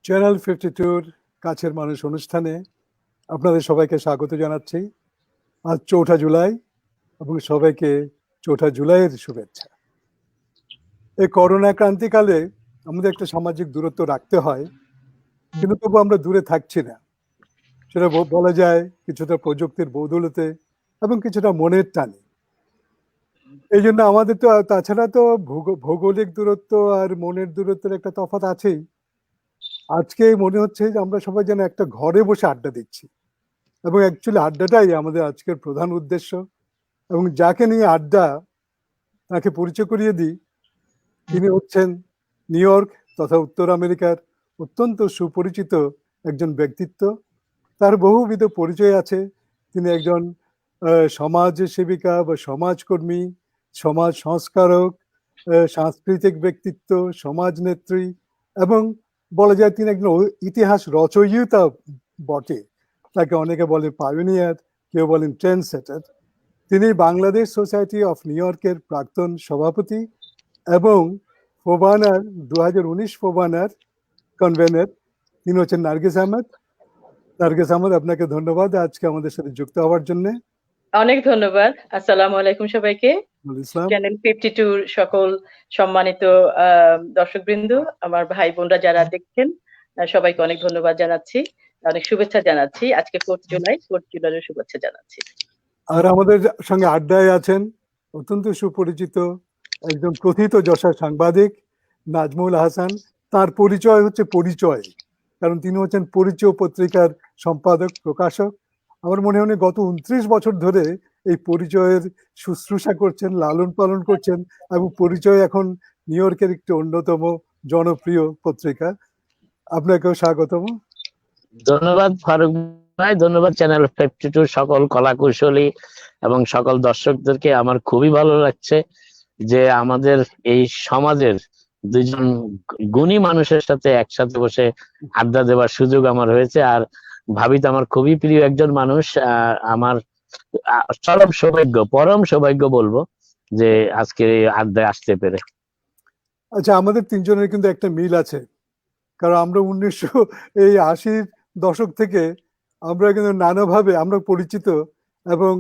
Channel 52-র কাছের মানুষ অনুষ্ঠানে আপনাদের সবাইকে স্বাগত জানাচ্ছি। আজ ৪ঠা জুলাই এবং সবাইকে ৪ঠা জুলাইয়ের শুভেচ্ছা। এই করোনা ক্রান্তিকালে আমাদের একটা সামাজিক দূরত্ব রাখতে হয়, কিন্তু তবু আমরা দূরে থাকছি না। সেটা বলা যায় কিছুটা প্রযুক্তির বদৌলতে এবং কিছুটা মনের টানে। এই জন্য আমাদের তো তাছাড়া তো ভৌগোলিক দূরত্ব আর মনের দূরত্বের একটা তফাৎ আছেই। আজকে মনে হচ্ছে যে আমরা সবাই যেন একটা ঘরে বসে আড্ডা দিচ্ছি, এবং অ্যাকচুয়ালি আড্ডাটাই আমাদের আজকের প্রধান উদ্দেশ্য। এবং যাকে নিয়ে আড্ডা, তাকে পরিচয় করিয়ে দিই। তিনি হচ্ছেন নিউ ইয়র্ক তথা উত্তর আমেরিকার অত্যন্ত সুপরিচিত একজন ব্যক্তিত্ব। তার বহুবিধ পরিচয় আছে। তিনি একজন সমাজ সেবিকা বা সমাজকর্মী, সমাজ সংস্কারক, সাংস্কৃতিক ব্যক্তিত্ব, সমাজনেত্রী, এবং বলা যায় তিনি একজন ইতিহাস রচয়িতা বটে। তাকে অনেকে বলেন পায়োনিয়ার, কেউ বলেন ট্রেন্ড সেটার। তিনি বাংলাদেশ সোসাইটি অফ নিউ ইয়র্কের প্রাক্তন সভাপতি এবং ফোবানার 2019 ফোবানার কনভেনর। তিনি হচ্ছেন নার্গিস আহমেদ। নার্গিস আহমেদ, আপনাকে ধন্যবাদ আজকে আমাদের সাথে যুক্ত হওয়ার জন্য। অনেক ধন্যবাদ। আসসালামু আলাইকুম সবাইকে। চ্যানেল 52 সকল সম্মানিত দর্শকবৃন্দ, আমার ভাই বোনরা যারা দেখছেন, সবাইকে অনেক ধন্যবাদ জানাচ্ছি, অনেক শুভেচ্ছা জানাচ্ছি। আজকে 4 জুলাইয়ের শুভেচ্ছা জানাচ্ছি। আর আমাদের সঙ্গে আড্ডায় আছেন অত্যন্ত সুপরিচিত একজন প্রথিত যশা সাংবাদিক নাজমুল হাসান। তার পরিচয় হচ্ছে পরিচয়, কারণ তিনি হচ্ছেন পরিচয় পত্রিকার সম্পাদক, প্রকাশক। আমার মনে হয় গত 29 বছর ধরে এই পরিচয়ের শুশ্রূষা করছেন, লালন পালন করছেন, এবং পরিচয় এখন নিউ ইয়র্কের একটি অন্যতম জনপ্রিয় পত্রিকা। আপনাকেও স্বাগতম। ধন্যবাদ ফারুক ভাই, ধন্যবাদ চ্যানেল 52 সকল কলাকুশলী এবং সকল দর্শকদেরকে। আমার খুবই ভালো লাগছে যে আমাদের এই সমাজের দুইজন গুণী মানুষের সাথে একসাথে বসে আড্ডা দেওয়ার সুযোগ আমার হয়েছে। আর ভাবি তো আমার খুবই প্রিয় একজন মানুষ। আমার চরম সৌভাগ্য, পরম সৌভাগ্য বলবো যে আজকে আড্ডায় আসতে পেরে। আচ্ছা, আমাদের তিনজনের কিন্তু একটা মিল আছে, কারণ আমরা 1980-র দশক থেকে আমরা কিন্তু নানাভাবে আমরা পরিচিত, এবং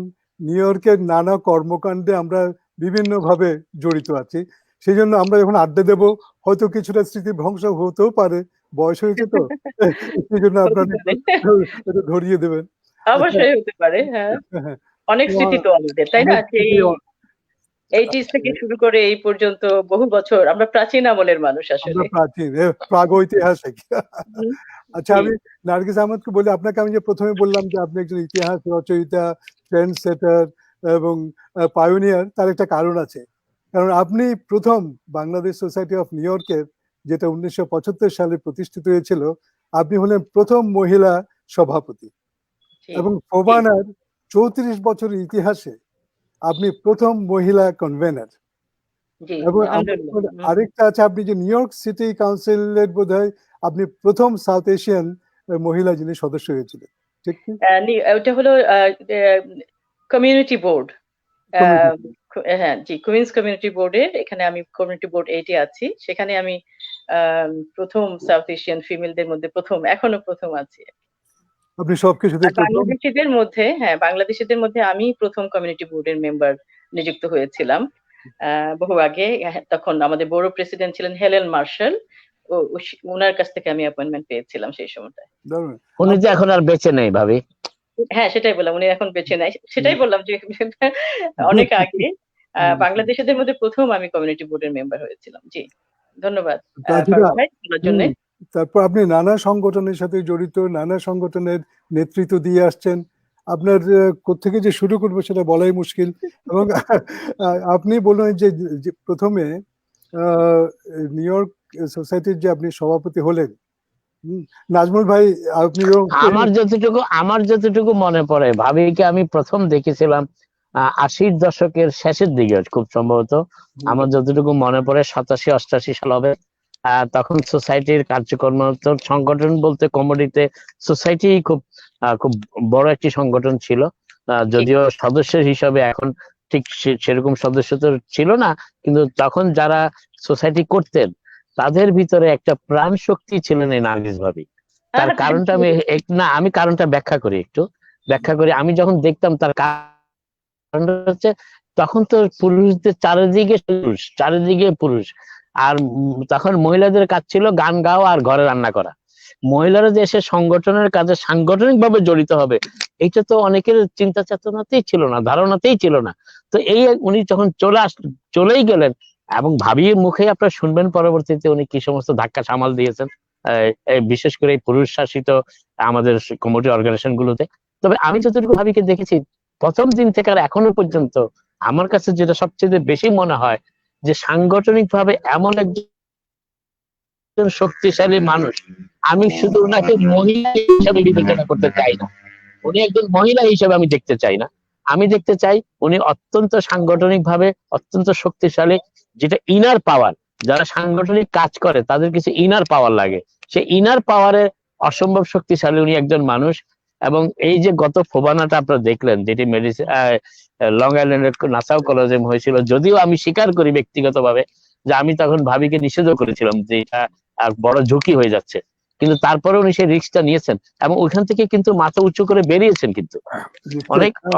নিউ ইয়র্কের নানা কর্মকাণ্ডে আমরা বিভিন্নভাবে জড়িত আছি। সেই জন্য আমরা যখন আড্ডা দেব, হয়তো কিছুটা স্মৃতি ভ্রংশ হতেও পারে, বয়স হয়েছে তো, সেই জন্য আপনারা ধরিয়ে দেবেন। অবশ্যই হতে পারে, হ্যাঁ। অনেক স্মৃতি তো আমাদের, তাই না? এই 80s থেকে শুরু করে এই পর্যন্ত বহু বছর আমরা প্রাচীন আমলের মানুষ, আসলে প্রাচীন প্রাগৈতিহাসিক। আচ্ছা, আমি নার্গিস আহমেদকে বলি, আপনাকে আমি যে প্রথমে বললাম যে আপনি একজন ইতিহাস রচয়িতা, ট্রেন্ড সেটার এবং পায়োনিয়ার, তার একটা কারণ আছে। কারণ আপনি প্রথম বাংলাদেশ সোসাইটি অফ নিউ ইয়র্কের, যেটা 1975 সালে প্রতিষ্ঠিত হয়েছিল, আপনি হলেন প্রথম মহিলা সভাপতি, এবং ফোবানার 34 বছরের ইতিহাসে আপনি প্রথম মহিলা কনভেনর। এবং আরেকটা আছে, আপনি যে নিউ ইয়র্ক সিটি কাউন্সিলের বোধহয় আপনি প্রথম সাউথ এশিয়ান মহিলা যিনি সদস্য হয়েছিলেন, ঠিক কি? ওটা হলো কমিউনিটি বোর্ড। হ্যাঁ জি, কুইন্স কমিউনিটি বোর্ডের, এখানে আমি কমিউনিটি বোর্ড 8-এ আছি। সেখানে আমি প্রথম সাউথ এশিয়ান ফিমেলদের মধ্যে প্রথম, এখনো প্রথম আছি। আপনি সবকিছুতে বাংলাদেশিদের মধ্যে, হ্যাঁ, বাংলাদেশিদের মধ্যে আমি প্রথম কমিউনিটি বোর্ডের মেম্বার নিযুক্ত হয়েছিলাম বহু আগে। তখন আমাদের বড় প্রেসিডেন্ট ছিলেন হেলেন মার্শাল, ওনার কাছ থেকে আমি অ্যাপয়েন্টমেন্ট পেয়েছিলাম সেই সময়টায়। উনি যে এখন আর বেঁচে নেই ভাবি। হ্যাঁ, সেটাই বললাম, উনি এখন বেঁচে নাই, সেটাই বললাম যে অনেক আগে বাংলাদেশিদের মধ্যে প্রথম আমি কমিউনিটি বোর্ডের মেম্বার হয়েছিলাম। জি, ধন্যবাদ বলার জন্য। তারপর আপনি নানা সংগঠনের সাথে জড়িত, নানা সংগঠনের নেতৃত্ব দিয়ে আসছেন। আপনার কোত্থেকে যে শুরু করবো সেটা বলাই মুশকিল। এবং আপনি বললেন যে প্রথমে নিউ ইয়র্ক সোসাইটির যে আপনি সভাপতি হলেন। নাজমুল ভাই, আপনি আমার যতটুকু মনে পড়ে, ভাবিকে আমি প্রথম দেখেছিলাম 80-র দশকের শেষের দিকে, খুব সম্ভবত আমার যতটুকু মনে পড়ে 87-88 সাল হবে। তখন সোসাইটির কার্যক্রম, সংগঠন বলতে কমোডিতে সোসাইটি খুব খুব বড় একটি সংগঠন ছিল। যদিও সদস্যের হিসাবে এখন ঠিক সেরকম সদস্য তো ছিল না, কিন্তু তখন যারা সোসাইটি করতেন তাদের ভিতরে একটা প্রাণ শক্তি ছিলেন এই নার্গিস ভাবি। তার কারণটা আমি কারণটা ব্যাখ্যা করি। আমি যখন দেখতাম তার কারণটা হচ্ছে, তখন তো পুরুষদের চারিদিকে পুরুষ, আর তখন মহিলাদের কাজ ছিল গান গাওয়া আর ঘরে রান্না করা। মহিলারা যে এসে সংগঠনের কাজে সাংগঠনিক ভাবে জড়িত হবে, এটা তো অনেকের চিন্তা চেতনাতেই ছিল না, ধারণাতেই ছিল না। তো এই উনি যখন চলেই গেলেন, এবং ভাবির মুখে আপনারা শুনবেন পরবর্তীতে উনি কি সমস্ত ধাক্কা সামাল দিয়েছেন, বিশেষ করে এই পুরুষ শাসিত আমাদের কমিউনিটি অর্গানাইজেশন গুলোতে। তবে আমি যতটুকু ভাবিকে দেখেছি প্রথম দিন থেকে আর এখনো পর্যন্ত, আমার কাছে যেটা সবচেয়ে বেশি মনে হয় যে সাংগঠনিক ভাবে এমন একজন শক্তিশালী মানুষ, আমি শুধু ওনাকে মহিলা হিসাবে বিবেচনা করতে চাই না, উনি একজন মহিলা হিসেবে আমি দেখতে চাই না, আমি দেখতে চাই উনি অত্যন্ত সাংগঠনিক ভাবে অত্যন্ত শক্তিশালী, যেটা ইনার পাওয়ার। যারা সাংগঠনিক কাজ করে তাদের কিছু ইনার পাওয়ার লাগে, সেই ইনার পাওয়ারে অসম্ভব শক্তিশালী উনি একজন মানুষ। এবং এই যে গত ফোবানাটা আপনারা দেখলেন, যেটি লং আইল্যান্ডের নাসাউ কলেজে হয়েছিল, যদিও আমি স্বীকার করি ব্যক্তিগতভাবে যে আমি তখন ভাবিকে নিষেধ করেছিলাম যে এটা বড় ঝুঁকি হয়ে যাচ্ছে, কিন্তু তারপরে উনি সেই রিস্কটা নিয়েছেন এবং ওইখান থেকে কিন্তু মাথা উঁচু করে বেরিয়েছেন। কিন্তু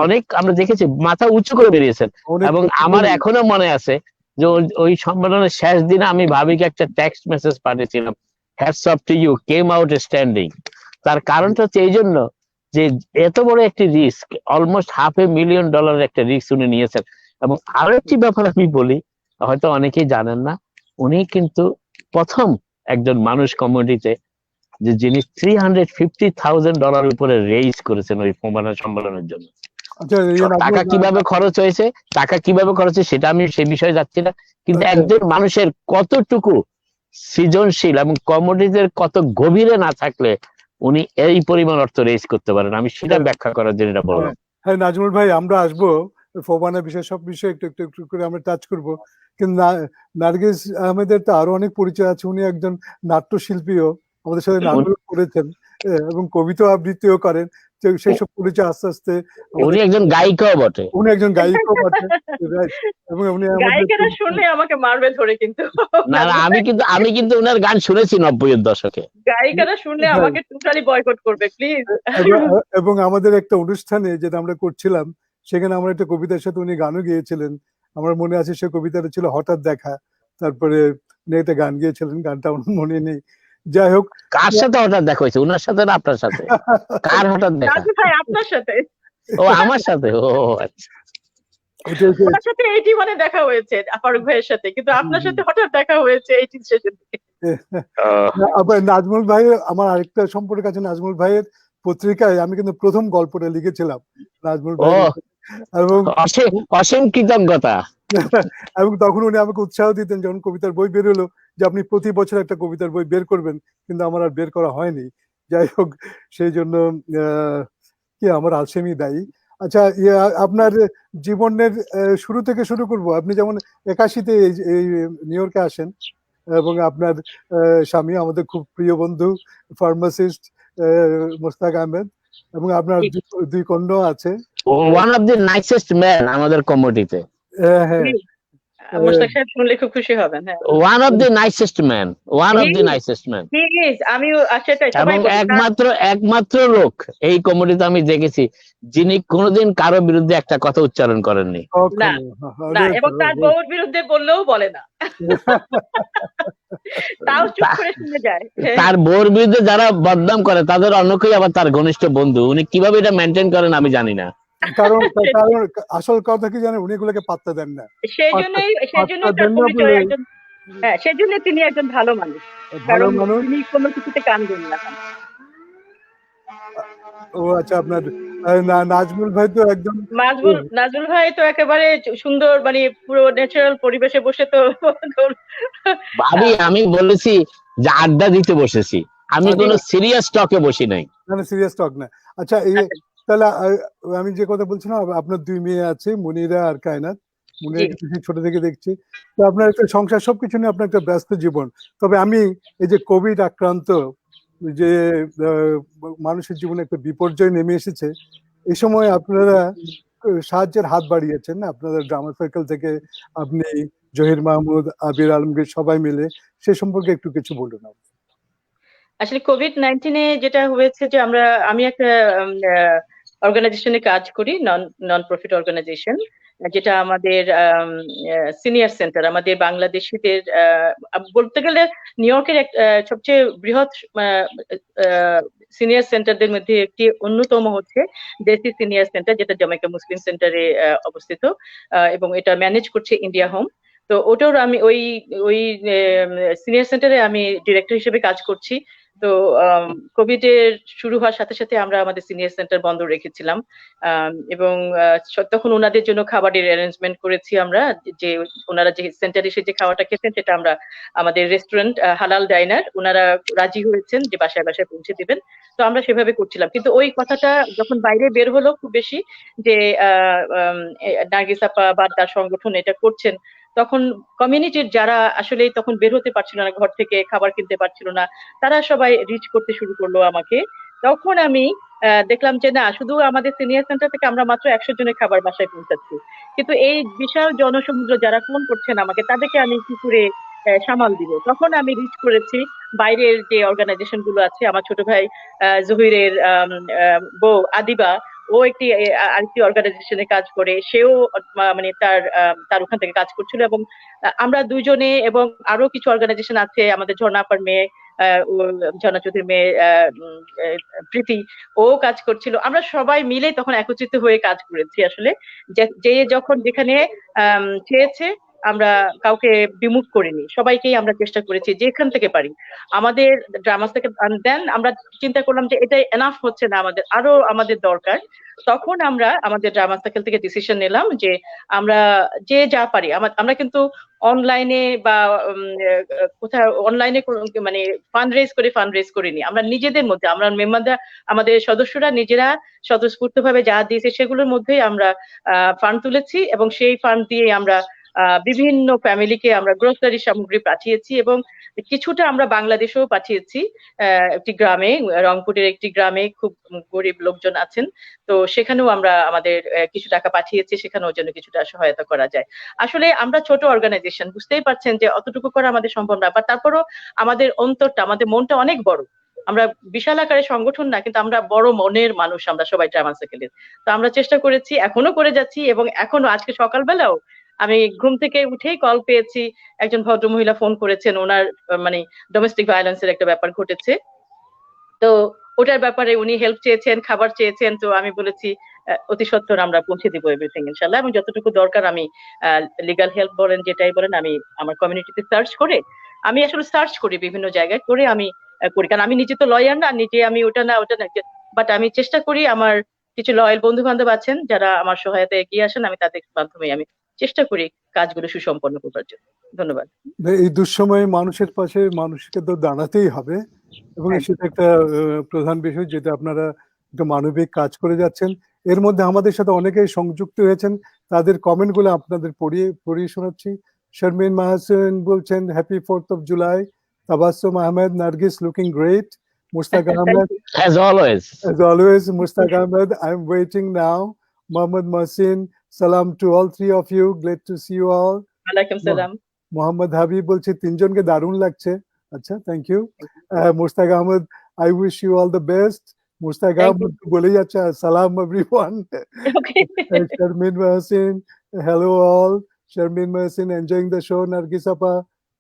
অনেক আমরা দেখেছি মাথা উঁচু করে বেরিয়েছেন। এবং আমার এখনো মনে আছে যে ওই সম্মেলনের শেষ দিনে আমি ভাবিকে একটা টেক্সট মেসেজ পাঠিয়েছিলাম, hats off to you, came out standing. তার কারণটা হচ্ছে এই জন্য যে এত বড় একটি রিস্ক, অলমোস্ট $500,000 একটা রিস্ক উনি নিয়েছেন। এবং আরো একটি ব্যাপার আমি বলি, হয়তো অনেকেই জানেন না, উনি কিন্তু প্রথম একজন মানুষ কমিউনিটিতে যে যিনি $350,000 উপরে রেইজ করেছেন ওই সম্মেলনের জন্য। টাকা কিভাবে খরচ হয়েছে সেটা আমি সেই বিষয়ে যাচ্ছি না, কিন্তু একজন মানুষের কতটুকু সৃজনশীল এবং কমিউনিটির কত গভীরে না থাকলে উনি এই পরিমাণ অর্থ রেইজ করতে পারেন, আমি সেটা ব্যাখ্যা করার জন্য এটা বললাম। হ্যাঁ নাজমুল ভাই, আমরা আসবো ফোবানা বিষয়, সব বিষয়ে একটু একটু একটু করে আমরা টাচ করবো, কিন্তু নার্গিস আহমেদের তো আরো অনেক পরিচয় আছে। উনি একজন নাট্যশিল্পীও, আমাদের সাথে নাটক করেছেন এবং কবিতা আবৃত্তিও করেন। সেই সব পরিচয় আস্তে আস্তে। উনি একজন গায়িকাও বটে। এবং উনি গায়িকারা শুনলে আমাকে মারবে ধরে, কিন্তু না আমি কিন্তু ওনার গান শুনেছি 90-এর দশকে। গায়িকারা শুনলে আমাকে টোটালি বয়কট করবে প্লিজ। এবং আমাদের একটা অনুষ্ঠানে যেটা আমরা করছিলাম, সেখানে আমরা একটা কবিতার সাথে উনি গানও গিয়েছিলেন। আমার মনে আছে সে কবিতাটা ছিল হঠাৎ দেখা। তারপরে উনি একটা গান গিয়েছিলেন, গানটা আমার মনে নেই। যাই হোক, কার সাথে হঠাৎ দেখা হয়েছে? ওনার সাথে না আপনার সাথে? কার হঠাৎ দেখা? আপনার সাথে। ও আমার সাথে? ও আচ্ছা, ওনার সাথে 81-এ দেখা হয়েছে ফারুক ভাইয়ের সাথে, কিন্তু আপনার সাথে হঠাৎ দেখা হয়েছে 80 শেষের দিকে। আবার নাজমুল ভাই, আমার আরেকটা সম্পর্ক আছে নাজমুল ভাইয়ের পত্রিকায়। আমি কিন্তু প্রথম গল্পটা লিখেছিলাম নাজমুল ভাই, এবং অসীম কৃতজ্ঞতা। এবং তখন উনি আমাকে উৎসাহ দিতেন যখন কবিতার বই বের হলো, যে আপনি প্রতি বছর একটা কবিতার বই বের করবেন, কিন্তু আমার আর বের করা হয়নি। যাই হোক, সেই জন্য কি আমার আলসেমি দায়ী। আচ্ছা, আপনার জীবনের শুরু থেকে শুরু করব। আপনি যেমন 81-তে এই নিউ ইয়র্কে আসেন, এবং আপনার স্বামী আমাদের খুব প্রিয় বন্ধু ফার্মাসিস্ট মোস্তাক আহমেদ, এবং আপনার দুই কন্যা আছে। One of the nicest man আমাদের কমিউনিটিতে। হ্যাঁ, মোস্তাক সাহেব শুনলে খুব খুশি হবেন। হ্যাঁ, one of the nicest man, আমি সেটাই, এবং একমাত্র লোক এই কমিউনিটিতে আমি দেখেছি যিনি কোনোদিন কারো বিরুদ্ধে একটা কথা উচ্চারণ করেননি। না, এবং তার বউর বিরুদ্ধে বললেও বলে না, তাও চুপ করে শুনে যায়। তার বউর বিরুদ্ধে যারা বদনাম করে তাদের অনেকেই আবার তার ঘনিষ্ঠ বন্ধু। উনি কিভাবে এটা মেনটেন করেন আমি জানি না। কারণ আসল কথা কি জানেন, উনি এগুলোকে পাত্তা দেন না। সেজন্য তিনি একজন ভালো মানুষ, কারণ তিনি কোনো কিছুতে কান দেন না। ও আচ্ছা, আপনার নাজমুল ভাই তো একদম, নাজমুল ভাই তো একেবারে সুন্দর, মানে পুরো ন্যাচারাল পরিবেশে বসে তো ভাবি, আমি বলেছি যে আড্ডা দিতে বসেছি, আমি কোনো সিরিয়াস টকে বসি নাই। না, সিরিয়াস টক না। আচ্ছা, তাহলে আমি যে কথা বলছিলাম, আপনার দুই মেয়ে আছে, মুনিরা আর কায়নাত। মুনিরা ছোট থেকে দেখছি, তো আপনার একটা সংসার, সবকিছু নিয়ে আপনার একটা ব্যস্ত জীবন। তবে আমি এই যে কোভিড আক্রান্ত, যে মানুষের জীবনে একটা বিপর্যয় নেমে এসেছে, এই সময় আপনারা সাহায্যের হাত বাড়িয়েছেন। আপনাদের ড্রামা সার্কেল থেকে আপনি জহির মাহমুদ, আবির আলমগীর সবাই মিলে সে সম্পর্কে একটু কিছু বলুন। আসলে কোভিড-19 যেটা হয়েছে যে আমি একটা অর্গানাইজেশনে কাজ করি, নন প্রফিট অর্গানাইজেশন, যেটা আমাদের সিনিয়র সেন্টার, আমাদের বাংলাদেশিদের বলতে গেলে নিউ ইয়র্কের সবচেয়ে বৃহৎ সিনিয়র সেন্টারদের মধ্যে একটি অন্যতম হচ্ছে দেশি সিনিয়র সেন্টার, যেটা জামাইকা মুসলিম সেন্টারে অবস্থিত, এবং এটা ম্যানেজ করছে ইন্ডিয়া হোম। তো ওটার আমি ওই ওই সিনিয়র সেন্টারে আমি ডিরেক্টর হিসেবে কাজ করছি। তো কোভিড এর শুরু হওয়ার সাথে সাথে আমরা আমাদের সিনিয়র সেন্টার বন্ধ রেখেছিলাম, এবং তখন ওনাদের জন্য খাবারের অ্যারেঞ্জমেন্ট করেছি আমরা, যে ওনারা যে সেন্টারে এসে যে খাওয়াটা খেতেন সেটা আমরা আমাদের রেস্টুরেন্ট হালাল ডাইনার, ওনারা রাজি হয়েছেন যে বাসায় বাসায় পৌঁছে দিবেন। তো আমরা সেভাবে করছিলাম, কিন্তু ওই কথাটা যখন বাইরে বের হলো খুব বেশি যে নার্গিস আপা বা তার সংগঠন এটা করছেন, তখন কমিউনিটির যারা আসলে তখন বের হতে পারছিল না, ঘর থেকে খাবার কিনতে পারছিল না, তারা সবাই রিচ করতে শুরু করলো আমাকে। তখন আমি দেখলাম যে না, শুধু আমাদের সিনিয়র সেন্টার থেকে আমরা মাত্র 100 জনের খাবার বাসায় পৌঁছাচ্ছি, কিন্তু এই বিশাল জনসমুদ্র যারা ফোন করছেন আমাকে, তাদেরকে আমি কি করে সামাল দিব। তখন আমি রিচ করেছি বাইরের যে অর্গানাইজেশন গুলো আছে। আমার ছোট ভাই জহিরের বউ আদিবা, ও আরেকটি অর্গানাইজেশনে কাজ করে, সেও মানে তার ওখান থেকে কাজ করছিল, এবং আমরা দুইজনে এবং আরো কিছু অর্গানাইজেশন আছে, আমাদের ঝর্ণা আপার মেয়ে, ঝর্ণা চৌধুরীর মেয়ে প্রীতি, ও কাজ করছিল। আমরা সবাই মিলে তখন একত্রিত হয়ে কাজ করেছি। আসলে যে যখন যেখানে চেয়েছে, আমরা কাউকে বিমুখ করিনি, সবাইকেই আমরা চেষ্টা করেছি যেখান থেকে পারি আমাদের ড্রামা থেকে। দেন আমরা চিন্তা করলাম যে এটা এনাফ হচ্ছে না, আমাদের দরকার। তখন আমরা আমাদের ড্রামা সার্কেল থেকে ডিসিশন নিলাম যে আমরা যে যা পারি, আমরা কিন্তু অনলাইনে বা কোথাও অনলাইনে মানে ফান্ড রেজ করিনি, আমরা নিজেদের মধ্যে, আমরা মেম্বাররা, আমাদের সদস্যরা নিজেরা স্বতঃস্ফূর্ত ভাবে যা দিয়েছে সেগুলোর মধ্যেই আমরা ফান্ড তুলেছি, এবং সেই ফান্ড দিয়ে আমরা বিভিন্ন ফ্যামিলিকে আমরা গ্রোসারি সামগ্রী পাঠিয়েছি, এবং কিছুটা আমরা বাংলাদেশেও পাঠিয়েছি। একটি গ্রামে, রংপুরের একটি গ্রামে খুব গরিব লোকজন আছেন, তো সেখানেও আমরা আমাদের কিছু টাকা পাঠিয়েছি, সেখানেও যেন কিছুটা সহায়তা করা যায়। আসলে আমরা ছোট অর্গানাইজেশন, বুঝতেই পারছেন যে অতটুকু করা আমাদের সম্ভব না, বা তারপরও আমাদের অন্তরটা, আমাদের মনটা অনেক বড়। আমরা বিশাল আকারের সংগঠন না, কিন্তু আমরা বড় মনের মানুষ, আমরা সবাই ড্রামা সার্কেলের। তো আমরা চেষ্টা করেছি, এখনো করে যাচ্ছি, এবং এখনো আজকে সকালবেলাও আমি ঘুম থেকে উঠেই কল পেয়েছি, একজন ভদ্রমহিলা ফোন করেছেন, ওনার মানে ডোমেস্টিক ভায়োলেন্সের একটা ব্যাপার ঘটেছে, তো ওটার ব্যাপারে উনি হেল্প চেয়েছেন, খাবার চেয়েছেন। তো আমি বলেছি অতি সত্বর আমরা পৌঁছে দিব এভরিথিং ইনশাল্লাহ, এবং যতটুকু দরকার আমি লিগাল হেল্প বলেন, যেটাই বলেন, আমি আমার কমিউনিটিতে আমি আসলে সার্চ করি বিভিন্ন জায়গায় করে আমি করি, কারণ আমি নিজে তো লয়ার না, নিজে আমি ওটা না, বাট আমি চেষ্টা করি, আমার কিছু লয়াল বন্ধু বান্ধব আছেন যারা আমার সহায়তা এগিয়ে আসেন, আমি তাদের মাধ্যমে আমি চেষ্টা করি কাজগুলো সুসম্পন্ন করবার জন্য। ধন্যবাদ। এই দুঃসময়ে মানুষের পাশে মানুষকে তো দাঁড়াতেই হবে, এবং সেটা একটা প্রধান বিষয়, যেটা আপনারা একটা মানবিক কাজ করে যাচ্ছেন। এর মধ্যে আমাদের সাথে অনেকেই সংযুক্ত হয়েছেন, তাদের কমেন্ট গুলো আপনাদের পড়িয়ে শোনাচ্ছি। শারমিন মাহসিন বলছেন happy 4th of July, Tabassum Ahmed, Nargis looking great, Mustaq Ahmed as always Mustaaq Ahmed, I'm waiting now, Mohammed Mohsin, salam to all three of you, glad to see you all. ওয়ালাইকুম সালাম। মোহাম্মদ হাবিব বলছে তিনজনকে দারুণ লাগছে। আচ্ছা, thank you. Mustaq Ahmad, I wish you all the best. Mustaq Ahmad বলে যাচ্ছে সালাম everyone. Sharmin Mohsin, hello all. Sharmin Mohsin, enjoying the show. Nargis আপা,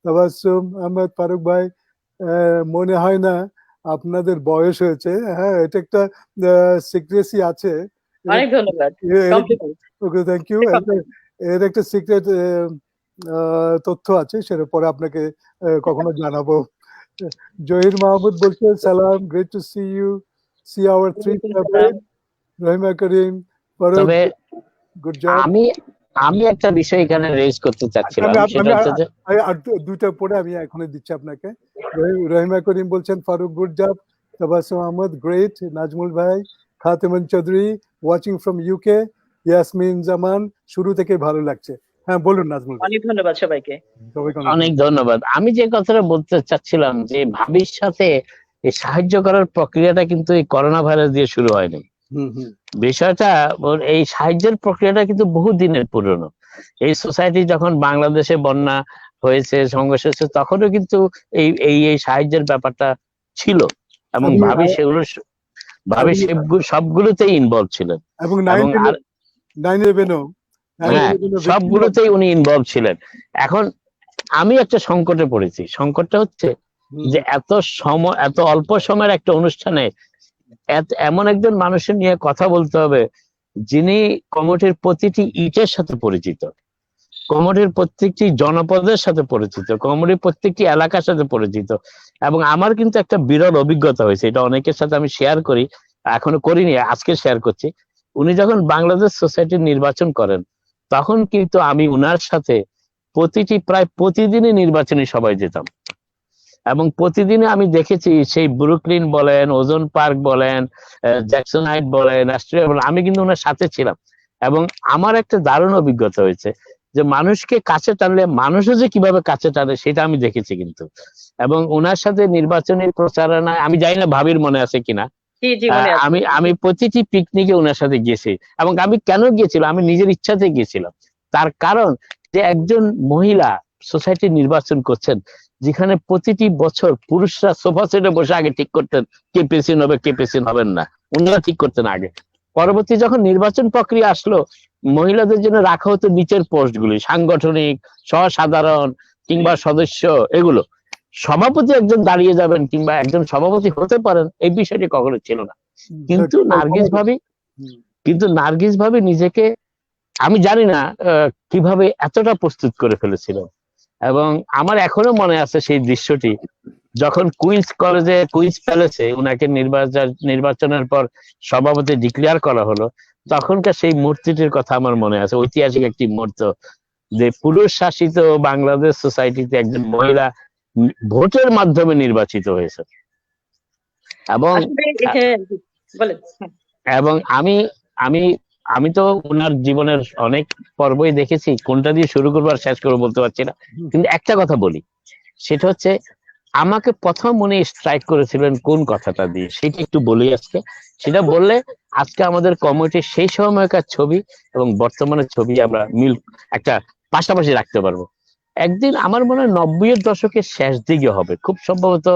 তাবাসসুম আহমেদ, ফারুক ভাই, মনে হয় না আপনাদের বয়স হয়েছে। হ্যাঁ, এটা একটা সিক্রেসি আছে। অনেক ধন্যবাদ। ওকে, থ্যাংক ইউ। এর একটা সিক্রেট তথ্য আছে, সেটা পরে আপনাকে কখনো জানাবো। জহির মাহমুদ বলছে সালাম, great to see you, see our three favourite, Rahima Karim, তবে গুড জব। আমি একটা বিষয় এখানে রেজ করতে চাচ্ছিলাম, সেটা হচ্ছে যে আর দুইটা পরে আমি এখনই দিচ্ছি আপনাকে। রহিমা করিম বলছেন Farooq good job, Tabassum Ahmed great, Nazmul ভাই, Khatemon Chowdhury watching from UK, Yasmin Zaman শুরু থেকে ভালো লাগছে। হ্যাঁ, বলুন নাজমুল। অনেক ধন্যবাদ সবাইকে। অনেক ধন্যবাদ। আমি যে কথাটা বলতে চাচ্ছিলাম যে ভাবির সাথে এই সাহায্য করার প্রক্রিয়াটা কিন্তু এই করোনা ভাইরাস দিয়ে শুরু হয়নি। বিষয়টা, এই সাহায্যের প্রক্রিয়াটা কিন্তু বহু দিনের পুরনো। এই সোসাইটি যখন বাংলাদেশে বন্যা হয়েছে, সংঘর্ষ হয়েছে, তখনও কিন্তু এই এই এই সাহায্যের ব্যাপারটা ছিল, এবং ভাবি সবগুলোতেই ইনভলভ ছিলেন, এবং এবং আর 9/11 হ্যাঁ সবগুলোতেই উনি ইনভলভ ছিলেন। এখন আমি একটা সংকটে পড়েছি। সংকটটা হচ্ছে যে এত অল্প সময়ের একটা অনুষ্ঠানে এমন একজন মানুষের নিয়ে কথা বলতে হবে যিনি কমিটির প্রতিটি ইটের সাথে পরিচিত, কমিটির প্রত্যেকটি জনপদের সাথে পরিচিত, কমিটির প্রত্যেকটি এলাকার সাথে পরিচিত। এবং আমার কিন্তু একটা বিরল অভিজ্ঞতা হয়েছে, এটা অনেকের সাথে আমি শেয়ার করি, এখনো করিনি, আজকে শেয়ার করছি। উনি যখন বাংলাদেশ সোসাইটির নির্বাচন করেন, তখন কিন্তু আমি উনার সাথে প্রায় প্রতিদিনই নির্বাচনী সভায় যেতাম, এবং প্রতিদিনে আমি দেখেছি সেই ব্রুকলিন বলেন, ওজন পার্ক বলেন, জ্যাকসন হাইট বলেন, অস্ট্রেলিয়া বলেন, আমি কিন্তু ওনার সাথে ছিলাম। এবং আমার একটা দারুণ অভিজ্ঞতা হয়েছে যে মানুষকে কাছে টানলে মানুষও যে কিভাবে কাছে টানে সেটা আমি দেখেছি কিন্তু। এবং ওনার সাথে নির্বাচনী প্রচারণায়, আমি জানি না ভাবির মনে আছে কিনা, আমি প্রতিটি পিকনিকে ওনার সাথে গিয়েছি। এবং আমি কেন গিয়েছিলাম, আমি নিজের ইচ্ছাতে গিয়েছিলাম। তার কারণ যে একজন মহিলা সোসাইটি নির্বাচন করছেন, যেখানে প্রতিটি বছর পুরুষরা সোফা সেটে বসে আগে ঠিক করতেন কে প্রেসিডেন্ট হবে, কে প্রেসিডেন্ট হবেন না, উনারা ঠিক করতেন আগে। পরবর্তী যখন নির্বাচন প্রক্রিয়া আসলো, মহিলাদের জন্য রাখা হতো নিচের পোস্টগুলি, সাংগঠনিক, সহসাধারণ কিংবা সদস্য, এগুলো। সভাপতি একজন দাঁড়িয়ে যাবেন কিংবা একজন সভাপতি হতে পারেন, এই বিষয়টি কখনো ছিল না। কিন্তু নার্গিস ভাবি নিজেকে, আমি জানি না কিভাবে এতটা প্রস্তুত করে ফেলেছিল। এবং আমার এখনো মনে আছে সেই দৃশ্যটি, যখন কুইন্স কলেজে, কুইন্স প্যালেসে উনাকে নির্বাচনের পর সভাপতি ডিক্লেয়ার করা হলো, তখনকার সেই মূর্তিটির কথা আমার মনে আছে, ঐতিহাসিক একটি মুহূর্ত, যে পুরুষ শাসিত বাংলাদেশ সোসাইটিতে একজন মহিলা ভোটের মাধ্যমে নির্বাচিত হয়েছে। এবং আমি আমি আমি তো ওনার জীবনের অনেক পর্বই দেখেছি, কোনটা দিয়ে শুরু করবো আর শেষ করবো বলতে পারছি না। কিন্তু একটা কথা বলি, সেটা হচ্ছে আমাকে প্রথম উনি স্ট্রাইক করেছিলেন কোন কথাটা দিয়ে, সেটা একটু বলি আজকে। সেটা বললে আজকে আমাদের কমিটির সেই সময়কার ছবি এবং বর্তমানের ছবি আমরা একটা পাশাপাশি রাখতে পারবো। একদিন আমার মনে হয় 90-এর দশকের শেষ দিকে হবে, খুব সম্ভবত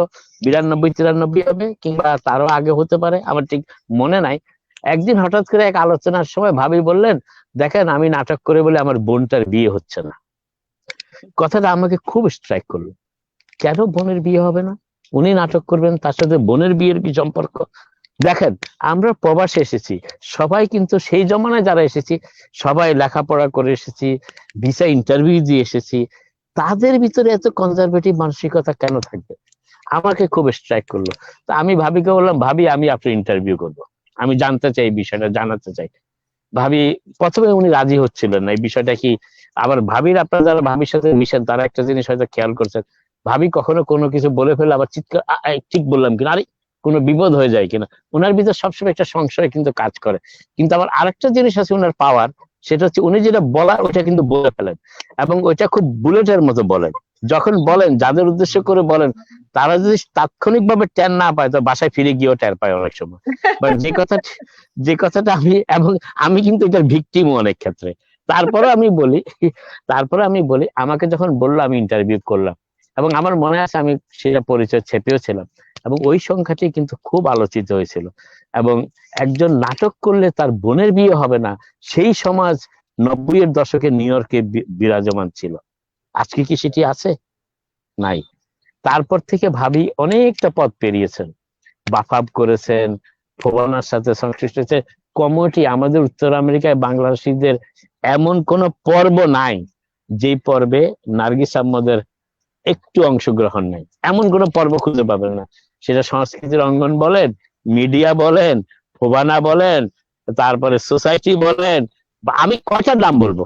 92-93 হবে, কিংবা তারও আগে হতে পারে, আমার ঠিক মনে নাই। একদিন হঠাৎ করে এক আলোচনার সময় ভাবি বললেন, দেখেন আমি নাটক করে বলে আমার বোনটার বিয়ে হচ্ছে না। কথাটা আমাকে খুব স্ট্রাইক করলো। কেন বোনের বিয়ে হবে না? উনি নাটক করবেন, তার সাথে বোনের বিয়ের কি সম্পর্ক? দেখেন, আমরা প্রবাসে এসেছি, সবাই কিন্তু সেই জমানায় যারা এসেছি সবাই লেখাপড়া করে এসেছি, ভিসা ইন্টারভিউ দিয়ে এসেছি, তাদের ভিতরে এত কনজারভেটিভ মানসিকতা কেন থাকবে? আমাকে খুব স্ট্রাইক করলো। তো আমি ভাবিকে বললাম, ভাবি আমি আপনার ইন্টারভিউ করবো, আমি জানতে চাই, বিষয়টা জানাতে চাই। ভাবি প্রথমে উনি রাজি হচ্ছিলেন না, এই বিষয়টা কি। আবার ভাবির, আপনারা যারা ভাবির সাথে মিশেন তারা একটা জিনিস হয়তো খেয়াল করছেন, ভাবি কখনো কোনো কিছু বলে ফেলে আবার চিৎকার, ঠিক বললাম কিনা, আরে কোনো বিপদ হয়ে যায় কিনা, ওনার ভিতরে সবসময় একটা সংশয় কিন্তু কাজ করে। কিন্তু আবার আরেকটা জিনিস আছে ওনার পাওয়ার, সেটা হচ্ছে উনি যেটা বলার ওইটা কিন্তু বলে ফেলেন, এবং ওইটা খুব বুলেটের মতো বলেন। যখন বলেন, যাদের উদ্দেশ্য করে বলেন, তারা যদি তাৎক্ষণিকভাবে টের না পায় তো বাসায় ফিরে গিয়েও টের পায় অনেক সময়। বাট যে কথাটা আমি কিন্তু এটার ভিকটিম অনেক ক্ষেত্রে। তারপরে আমি বলি আমাকে যখন বললো আমি ইন্টারভিউ করলাম, এবং আমার মনে আছে আমি সেটা পরিচয় ছেপেও ছিলাম, এবং ওই সংখ্যাটি কিন্তু খুব আলোচিত হয়েছিল। এবং একজন নাটক করলে তার বোনের বিয়ে হবে না, সেই সমাজ 90-এর দশকে নিউ ইয়র্কে বিরাজমান ছিল। আজকে কি সেটি আছে? নাই। তারপর থেকে ভাবি অনেকটা পথ পেরিয়েছেন, বাফাব করেছেন, ফোবানার সাথে সংশ্লিষ্ট হয়েছে। কমিটি, আমাদের উত্তর আমেরিকায় বাংলাদেশিদের এমন কোন পর্ব নাই যেই পর্বে নার্গিস আহমদের একটু অংশগ্রহণ নেই, এমন কোন পর্ব খুঁজে পাবেন না। সেটা সংস্কৃতির অঙ্গন বলেন, মিডিয়া বলেন, ফোবানা বলেন, তারপরে সোসাইটি বলেন, আমি কয়টা নাম বলবো,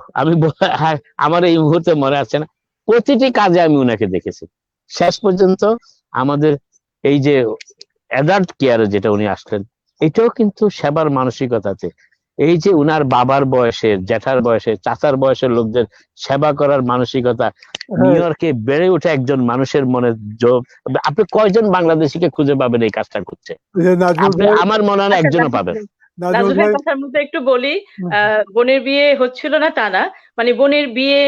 হ্যাঁ, আমার এই মুহূর্তে মনে আছে না, প্রতিটি কাজে আমি উনাকে দেখেছি। শেষ পর্যন্ত আমাদের এই যে অ্যাডাল্ট কেয়ারে যেটা উনি আসলেন, এটাও কিন্তু সেবার মানসিকতাতে। এই যে উনার বাবার বয়সের, জ্যাঠার বয়সের, চাচার বয়সের লোকদের সেবা করার মানসিকতা, নিউ ইয়র্কে বেড়ে ওঠা একজন মানুষের মনে আপনি কয়জন বাংলাদেশিকে খুঁজে পাবেন এই কাজটা করছে? আমার মনে হয় একজনও পাবেন। নাজমুল ভাই কথার মধ্যে একটু বলি, বোনের বিয়ে হচ্ছিল না তা না, মানে বোনের বিয়ে,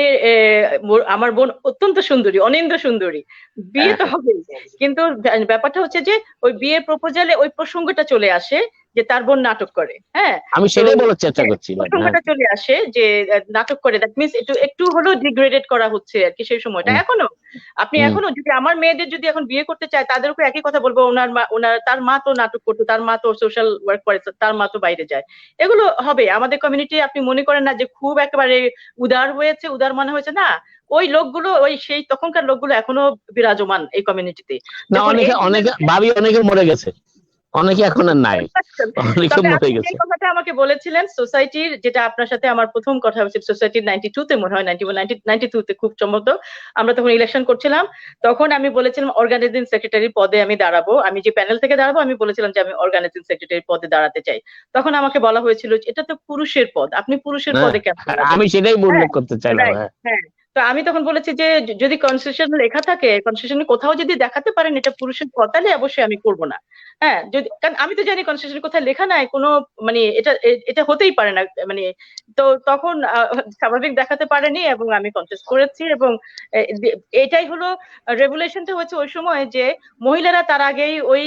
আমার বোন অত্যন্ত সুন্দরী, অনিন্দ্য সুন্দরী, বিয়ে তো হবেই, কিন্তু ব্যাপারটা হচ্ছে যে ওই বিয়ের প্রপোজালে ওই প্রসঙ্গটা চলে আসে যে তার বোন নাটক করে। হ্যাঁ, আমি সেটাই বলার চেষ্টা করছি, প্রসঙ্গটা চলে আসে যে নাটক করে, দ্যাট মিনস একটু একটু হলেও ডিগ্রেডেড করা হচ্ছে আর কি সেই সময়টা। এখনো আপনি এখনো যদি আমার মেয়েদের যদি এখন বিয়ে করতে চায় তাদেরকে একই কথা বলবো, তার মা তো নাটক করতো, তার মা তো সোশ্যাল ওয়ার্ক করে, তার মা তো বাইরে যায়, এগুলো হবে। আমাদের কমিউনিটি আপনি মনে করেন না যে খুব একেবারে উদার হয়েছে, উদার মনে হয়েছে না, ওই লোকগুলো, ওই সেই তখনকার লোকগুলো এখনো বিরাজমান এই কমিউনিটিতে। অনেকে মরে গেছে, অনেকে এখন আর নাই, অনেকে মরে গেছে। কথাটা আমাকে বলেছিলেন সোসাইটির, যেটা আপনার সাথে আমার প্রথম কথা হয়েছিল সোসাইটির 92 তে মনে হয়, 92 তে খুব সম্ভবত, আমরা তখন ইলেকশন করছিলাম, তখন আমি বলেছিলাম অর্গানাইজিং সেক্রেটারি পদে আমি দাঁড়াবো, আমি যে প্যানেল থেকে দাঁড়াবো আমি বলেছিলাম যে আমি অর্গানাইজিং সেক্রেটারি পদে দাঁড়াতে চাই। তখন আমাকে বলা হয়েছিল এটা তো পুরুষের পদ, আপনি পুরুষের পদে কেন? আমি সেটাই উল্লেখ করতে চাইলাম। হ্যাঁ, তো আমি তখন বলেছি যে যদি কনস্টিটিউশন লেখা থাকে, কনস্টিটিউশনে কোথাও যদি দেখাতে পারেন এটা পুরুষের পদ, তাহলে অবশ্যই আমি করবো না। হ্যাঁ, যদি, কারণ আমি তো জানি কনস্টিটিউশন কোথায় লেখা নাই কোনো, মানে এটা হতেই পারে না, মানে তো তখন স্বাভাবিক দেখাতে পারেনি এবং আমি কন্টেস্ট করেছি, এবং এটাই হলো রেগুলেশনটা হচ্ছে ওই সময় যে মহিলারা তার আগেই ওই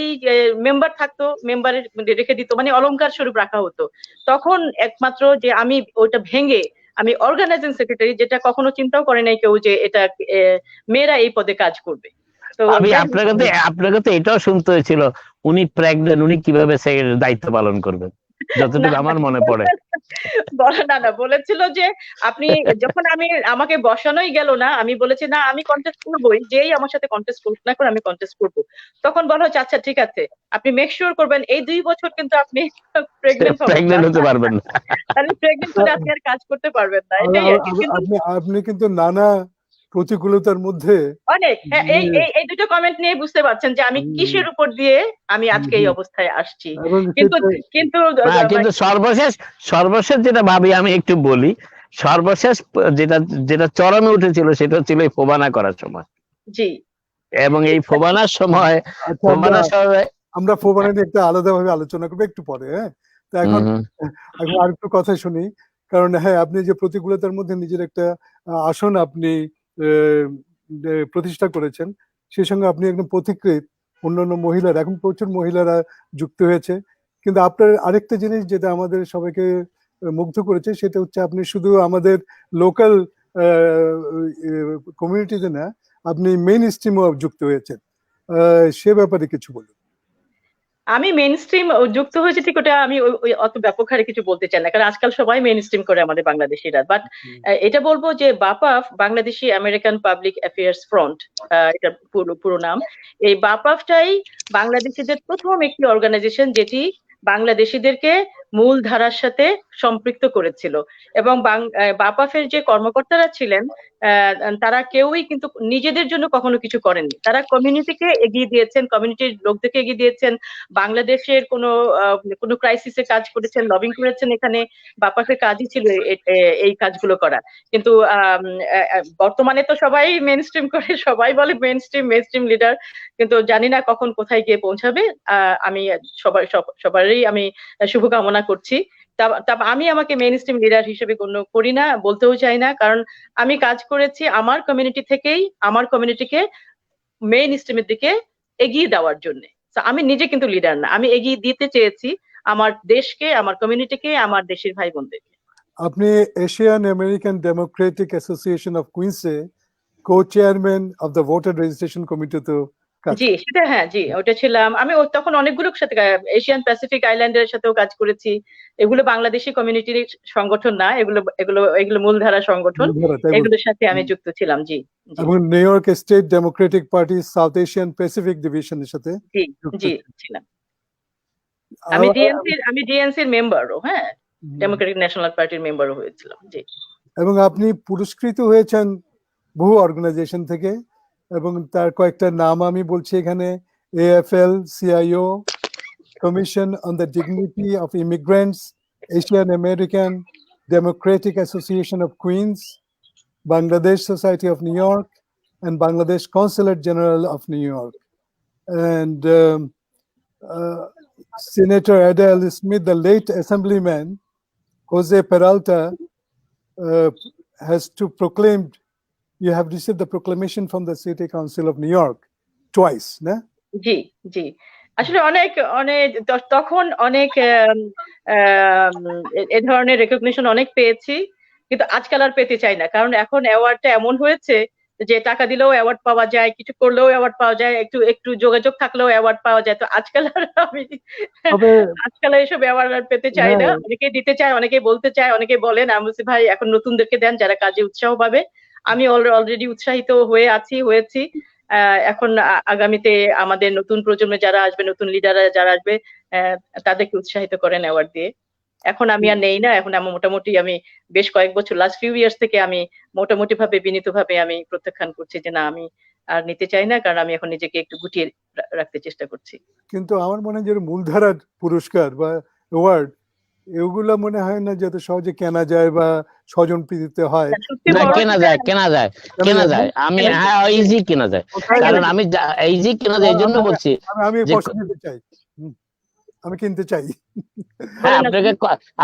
মেম্বার থাকতো, মেম্বারের রেখে দিত, মানে অলংকার স্বরূপ রাখা হতো। তখন একমাত্র যে আমি ওইটা ভেঙে আমি অর্গানাইজিং সেক্রেটারি, যেটা কখনো চিন্তাও করে নাই কেউ যে এটা মেয়েরা এই পদে কাজ করবে। তো আমি আপনার কাছে এটাও শুনতে হয়েছিল উনি প্রেগন্যান্ট, উনি কিভাবে দায়িত্ব পালন করবেন, যতটুকু আমার মনে পড়ে। না বলেছিল যে আপনি যখন আমাকে বসানোই গেল না, আমি বলেছি না আমি কন্টেস্ট করবোই, যেই আমার সাথে কন্টেস্ট করুক না করে আমি কন্টেস্ট করবো। তখন বলা হচ্ছে আচ্ছা ঠিক আছে, আপনি মেক শিওর করবেন এই 2 বছর কিন্তু আপনি প্রেগন্যান্ট হতে পারবেন না, তাহলে প্রেগন্যান্ট হলে আপনি আর কাজ করতে পারবেন না। এটাই আপনি কিন্তু নানা প্রতিকূলতার মধ্যে অনেক, এই দুটো কমেন্ট নিয়ে বুঝতে পারছেন যে আমি কিসের উপর দিয়ে আমি আজকে এই অবস্থায় আসছি। কিন্তু সর্বশেষ যেটা ভাবি আমি একটু বলি, সর্বশেষ যেটা চরমে উঠেছিল সেটা হচ্ছিল এই ফোবানা করার সময়। জি, এবং এই ফোবানার সময় আমরা ফোবানা নিয়ে একটা আলাদাভাবে আলোচনা করবো একটু পরে। হ্যাঁ, তো এখন আর একটু কথা শুনি, কারণ হ্যাঁ আপনি যে প্রতিকূলতার মধ্যে নিজের একটা আসন আপনি প্রতিষ্ঠা করেছেন, সেই সঙ্গে আপনি একদম পথিকৃৎ, অন্যান্য মহিলারা, এখন প্রচুর মহিলারা যুক্ত হয়েছে, কিন্তু আপনার আরেকটা জিনিস যেটা আমাদের সবাইকে মুগ্ধ করেছে সেটা হচ্ছে আপনি শুধু আমাদের লোকাল কমিউনিটিতে না, আপনি মেইন স্ট্রিমও যুক্ত হয়েছেন, সে ব্যাপারে কিছু বলুন। আমি মেইন স্ট্রিম যুক্ত হয়েছে ঠিক, ওটা আমি অত ব্যাপক হারে কিছু বলতে চাই না, কারণ আজকাল সবাই মেইন স্ট্রিম করে আমাদের বাংলাদেশিরা। বাট এটা বলবো যে BAPAF, Bangladeshi American Public Affairs Front, এটা পুরো নাম। এই বাপাফটাই বাংলাদেশিদের প্রথম একটি অর্গানাইজেশন যেটি বাংলাদেশিদেরকে মূল ধারার সাথে সম্পৃক্ত করেছিল। এবং বাপাফের যে কর্মকর্তারা ছিলেন তারা কেউই কিন্তু নিজেদের জন্য কখনো কিছু করেননি, তারা কমিউনিটিকে এগিয়ে দিয়েছেন, কমিউনিটির লোকদেরকে এগিয়ে দিয়েছেন, বাংলাদেশের কোনো ক্রাইসিসে কাজ করেছেন, লবিং করেছেন। এখানে বাপাফের কাজই ছিল এই কাজগুলো করা। কিন্তু বর্তমানে তো সবাই মেইন স্ট্রিম করে, সবাই বলে মেইন স্ট্রিম লিডার, কিন্তু জানি না কখন কোথায় গিয়ে পৌঁছাবে। আমি সবারই আমি শুভকামনা করছি। আমি আমাকে মেইন স্ট্রিম লিডার হিসেবে গণ্য করি না, বলতেও চাই না, কারণ আমি কাজ করেছি আমার কমিউনিটি থেকেই আমার কমিউনিটিকে মেইন স্ট্রিমের দিকে এগিয়ে দেওয়ার জন্য। আমি নিজে কিন্তু লিডার না, আমি এগিয়ে দিতে চেয়েছি আমার দেশকে, আমার কমিউনিটিকে, আমার দেশের ভাই বোনদেরকে। আপনি Asian American Democratic Association of কুইন্সে co chairman of the voter registration committee তো। জি সেটা, হ্যাঁ জি ওটা ছিলাম আমি। তখন অনেকগুলোর সাথে, এশিয়ান প্যাসিফিক আইল্যান্ডের সাথেও কাজ করেছি। এগুলো বাংলাদেশি কমিউনিটির সংগঠন না, এগুলো মূলধারা সংগঠন, এগুলোর সাথে আমি যুক্ত ছিলাম। জি, এবং new York state Democratic party south Asian Pacific ডিভিশনের সাথে জি ছিলাম। আমি ডিএনসির মেম্বারও, হ্যাঁ ডেমোক্রেটিক ন্যাশনাল পার্টির মেম্বারও হয়েছিলাম। জি, এবং আপনি পুরস্কৃত হয়েছেন বহু অর্গানাইজেশন থেকে, এবং তার কয়েকটা নাম আমি বলছি এখানে: AFL CIO, Commission on the Dignity of Immigrants, Asian American Democratic Association of Queens, Bangladesh Society of New York, and Bangladesh Consulate General of New York. And Senator Ada L. Smith, the late Assemblyman Jose Peralta, has to proclaimed. You have received the proclamation from the City Council of New York twice, na? জি জি আসলে অনেক অনেক তখন অনেক এ ধরনের recognition অনেক পেয়েছি, কিন্তু আজকাল আর পেতে চাই না, কারণ এখন অ্যাওয়ার্ডটা এমন হয়েছে যে টাকা দিলেও অ্যাওয়ার্ড পাওয়া যায়, কিছু করলেও অ্যাওয়ার্ড পাওয়া যায়, একটু একটু যোগাযোগ থাকলেও অ্যাওয়ার্ড পাওয়া যায়। তো আজকাল আর আমি আজকাল এইসব অ্যাওয়ার্ড আর পেতে চাই না। অনেকেই দিতে চায়, অনেকেই বলতে চায়, অনেকেই বলেন, আমি বলছি ভাই এখন নতুনদেরকে দেন যারা কাজে উৎসাহ পাবে। আমি অলরেডি উৎসাহিত হয়েছি। এখন আগামীতে আমাদের নতুন প্রজন্মে যারা আসবে, নতুন লিডাররা যারা আসবে, তাদেরকে উৎসাহিত করেন অ্যাওয়ার্ড দিয়ে। এখন আমি আর নেই না, এখন আমি মোটামুটি আমি বেশ কয়েক বছর লাস্ট ফিউ ইয়ার্স থেকে আমি মোটামুটি ভাবে বিনীত ভাবে আমি প্রত্যাখ্যান করছি যে না, আমি আর নিতে চাই না, কারণ আমি এখন নিজেকে একটু গুটিয়ে রাখতে চেষ্টা করছি। কিন্তু আমার মনে হয় যে মূলধারার পুরস্কার বা অ্যাওয়ার্ড এগুলা মনে হয় না যত সহজে কেনা যায় বা স্বজন প্রীতিতে হয়। না, কেনা যায় আমি ইজি কেনা যায়, কারণ আমি ইজি কেনা যায় এই জন্য বলছি। আমি পছন্দ করতে চাই, আমি কিনতে চাই। হ্যাঁ,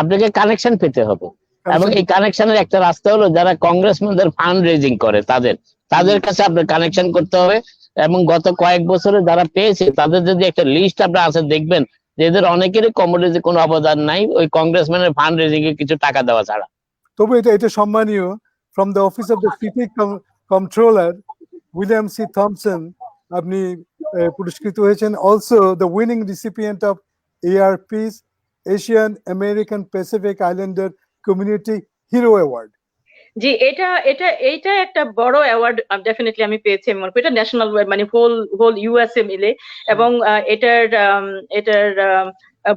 আপনাকে কানেকশন পেতে হবে, এবং এই কানেকশনের একটা রাস্তা হলো যারা কংগ্রেসম্যানদের ফান্ড রেজিং করে তাদের কাছে আপনার কানেকশন করতে হবে। এবং গত কয়েক বছরে যারা পেয়েছে তাদের যদি একটা লিস্ট আপনার আছে, দেখবেন যে এদের অনেকেরই কমিউনিটিতে কোনো অবদান নাই ওই কংগ্রেসম্যানের ফান্ড রেজিং এ কিছু টাকা দেওয়া ছাড়া। তবে এটা সম্মানীয়। From the office of the city controller William C Thomson আপনি পুরস্কৃত হয়েছেন। Also the winning recipient of ARP's Asian American Pacific Islander community hero award. জি, এইটা একটা বড় অ্যাওয়ার্ড ডেফিনেটলি আমি পেয়েছি। আমি মনে করি এটা ন্যাশনাল, মানে হোল ইউএসএ মিলে, এবং এটার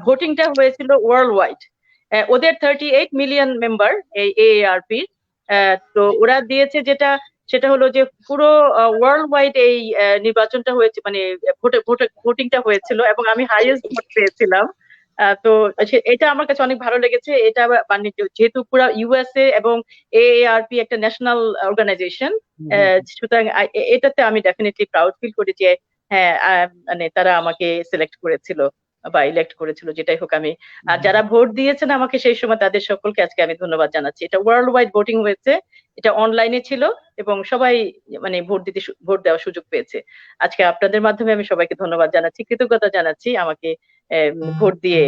ভোটিংটা হয়েছিল ওয়ার্ল্ড ওয়াইড। ওদের 38 মিলিয়ন মেম্বার এই AARP, তো ওরা দিয়েছে সেটা হলো যে পুরো ওয়ার্ল্ড ওয়াইড এই নির্বাচনটা হয়েছে, মানে ভোটিংটা হয়েছিল, এবং আমি হাইয়েস্ট ভোট পেয়েছিলাম। তো এটা আমার কাছে অনেক ভালো লেগেছে। এটা মানে যেহেতু পুরো ইউএসএ এবং AARP একটা ন্যাশনাল অর্গানাইজেশন, সুতরাং এটাতে আমি ডেফিনেটলি প্রাউড ফিল করি যে হ্যাঁ, মানে তারা আমাকে সিলেক্ট করেছিল বা ইলেক্ট করেছিল, যেটাই হোক। আমি আর যারা ভোট দিয়েছেন আমাকে সেই সময়, তাদের সকলকে আজকে আমি ধন্যবাদ জানাচ্ছি। এটা ওয়ার্ল্ড ওয়াইড ভোটিং হয়েছে, এটা অনলাইনে ছিল, এবং সবাই মানে ভোট দেওয়ার সুযোগ পেয়েছে। আজকে আপনাদের মাধ্যমে আমি সবাইকে ধন্যবাদ জানাচ্ছি, কৃতজ্ঞতা জানাচ্ছি আমাকে ভোট দিয়ে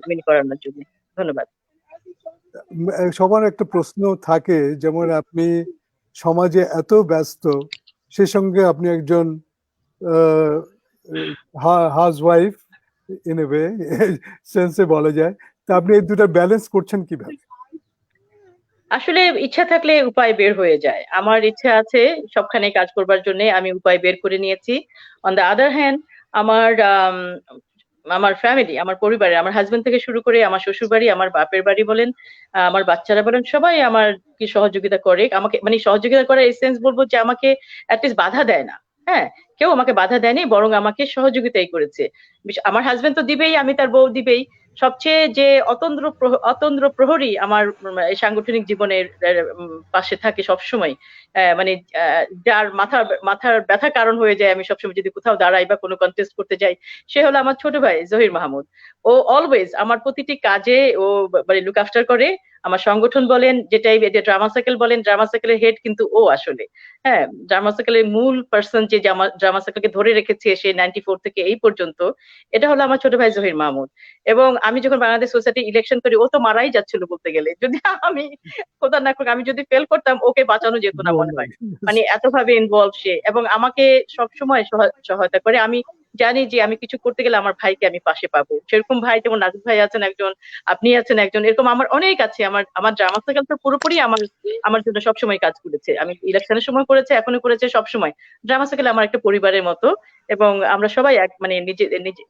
উইন করানোর জন্য। ধন্যবাদ। সবার একটা প্রশ্ন থাকে, যেমন আপনি সমাজে এত ব্যস্ত, সে সঙ্গে আপনি একজন হাউসওয়াইফ ইন এ ওয়ে, সেন্সে বলা যায়, তা আপনি এই দুটো ব্যালেন্স করছেন কিভাবে? আসলে ইচ্ছা থাকলে উপায় বের হয়ে যায়। আমার ইচ্ছা আছে সবখানে কাজ করবার জন্য, আমি উপায় বের করে নিয়েছি। অন দ্য আদার হ্যান্ড, আমার ফ্যামিলি, আমার পরিবারে, আমার হাজবেন্ড থেকে শুরু করে আমার শ্বশুর বাড়ি, আমার বাপের বাড়ি বলেন, আমার বাচ্চারা বলেন, সবাই আমার কি সহযোগিতা করে। আমাকে মানে সহযোগিতা করে এই সেন্স বলবো যে আমাকে অ্যাটলিস্ট বাধা দেয় না। হ্যাঁ, কেউ আমাকে বাধা দেয়নি, বরং আমাকে সহযোগিতাই করেছে। আমার হাজবেন্ড তো দিবেই, আমি তার বউ দিবেই। সবচেয়ে যে অতন্দ্র প্রহরী আমার এই সাংগঠনিক জীবনের পাশে থাকে সবসময়, মানে যার মাথার ব্যথা কারণ হয়ে যায় আমি সবসময় যদি কোথাও দাঁড়াই বা কোনো কন্টেস্ট করতে যাই, সে হলো আমার ছোট ভাই জহির মাহমুদ। ও অলওয়েজ আমার প্রতিটি কাজে ও মানে লুক আফটার করে। আমার সংগঠন বলেন, যেটাই যে ড্রামা সার্কেল বলেন, ড্রামা সার্কেলের হেড কিন্তু ও আসলে। হ্যাঁ, ড্রামা সার্কেলের মূল পার্সন যে ড্রামা সার্কেলকে ধরে রেখেছে সে 94 থেকে এই পর্যন্ত, এটা হলো আমার ছোট ভাই জহির মাহমুদ। এবং আমি যখন বাংলাদেশ সোসাইটি ইলেকশন করি, ও তো মারাই যাচ্ছিল বলতে গেলে। যদি আমি খোদা না করুক, আমি যদি ফেল করতাম, ওকে বাঁচানো যেত না মনে হয়। মানে এতভাবে ইনভলভ সে, এবং আমাকে সবসময় সহায়তা করে। আমি জানি যে আমি কিছু করতে গেলে আমার ভাইকে আমি পাশে পাবো। সেরকম ভাই, যেমন নাজুক ভাই আছেন একজন, আপনি আছেন একজন, এরকম আমার অনেক আছে। আমার ড্রামা সার্কেল তো পুরোপুরি আমার জন্য সবসময় কাজ করেছে। আমি ইলেকশনের সময় করেছে, এখনো করেছে, সবসময়। ড্রামা সার্কেল আমার একটা পরিবারের মতো, এবং আমরা সবাই মানে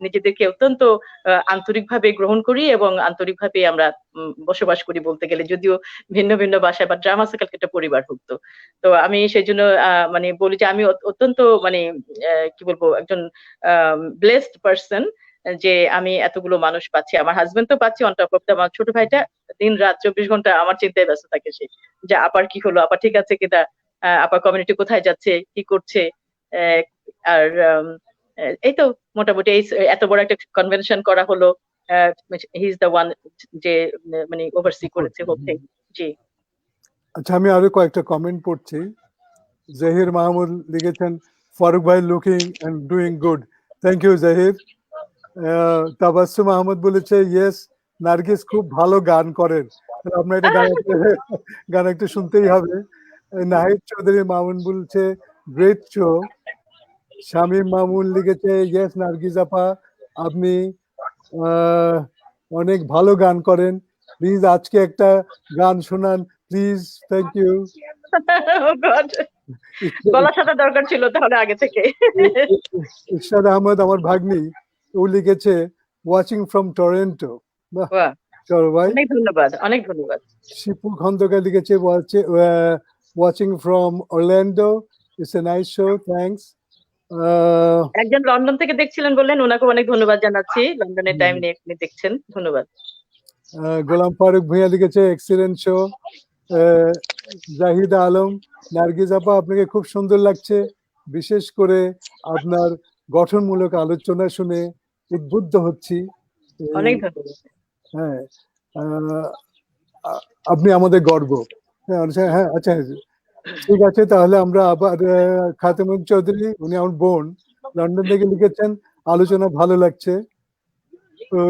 নিজেদেরকে অত্যন্ত আন্তরিকভাবে গ্রহণ করি এবং আন্তরিকভাবে আমরা বসবাস করি বলতে গেলে, যদিও ভিন্ন ভিন্ন বাসায়, বা ড্রামা সার্কেলকে একটা পরিবার ভুক্ত। তো আমি সেই জন্য মানে বলি যে আমি অত্যন্ত মানে কি বলবো, একজন ব্লেসড পার্সন যে আমি এতগুলো মানুষ পাচ্ছি। আমার হাজবেন্ড তো পাচ্ছি, অন টপ অফ দ্য আমার ছোট ভাইটা দিন রাত 24 ঘন্টা আমার চিন্তায় ব্যস্ত থাকে সে, যে আপার কি হলো, আপা ঠিক আছে কিনা, আপার কমিউনিটি কোথায় যাচ্ছে, কি করছে। আর এই তো মোটামুটি এই এত বড় একটা কনভেনশন করা হলো, হি ইজ দ্য ওয়ান যে মানে ওভারসি করেছে হোল থিং। জি। আচ্ছা, আমি আরো কয়েকটা কমেন্ট পড়ছি। জাহির মাহমুদ লিখেছেন, ফারুক ভাই looking and doing good. Thank you Zahir. Tabassum Ahmed বলেছে, ইয়েস নার্গিস খুব ভালো গান করেন। আপনার এটা গান একটু শুনতেই হবে। নাহিদ চৌধুরী মামুন বলছে, গ্রেট শো। শামীম মামুন লিখেছে, ইয়েস নার্গিস আপা, আপনি অনেক ভালো গান করেন, প্লিজ আজকে একটা গান শোনান প্লিজ। Thank you. গলা সাদা দরকার ছিল তাহলে আগে থেকে। ইরশাদ আহমদ আমার ভাগ্নি, ও লিখেছে, ওয়াচিং ফ্রম টরন্টো। বাহ, চলো ভাই, অনেক ধন্যবাদ, অনেক ধন্যবাদ। শিপু খন্দকার লিখেছে, watching from Orlando, it's a nice show, thanks. একজন লন্ডন থেকে দেখছিলেন বললেন, ওনাকে অনেক ধন্যবাদ জানাচ্ছি, লন্ডনের টাইম নিয়ে আপনি দেখছেন, ধন্যবাদ। গোলাম ফারুক ভুঁইয়া লিখেছে, এক্সিলেন্ট শো। জাহিদা আলম, নার্গিস আপা আপনাকে খুব সুন্দর লাগছে, বিশেষ করে আপনার গঠনমূলক আলোচনা শুনে উদ্বুদ্ধ হচ্ছি। অনেক ধন্যবাদ। হ্যাঁ, আপনি আমাদের গর্ব। হ্যাঁ হ্যাঁ, আচ্ছা ঠিক আছে, তাহলে আমরা আবার খাতেমুন চৌধুরী, উনি আমার বোন, লন্ডন থেকে লিখেছেন, আলোচনা ভালো লাগছে।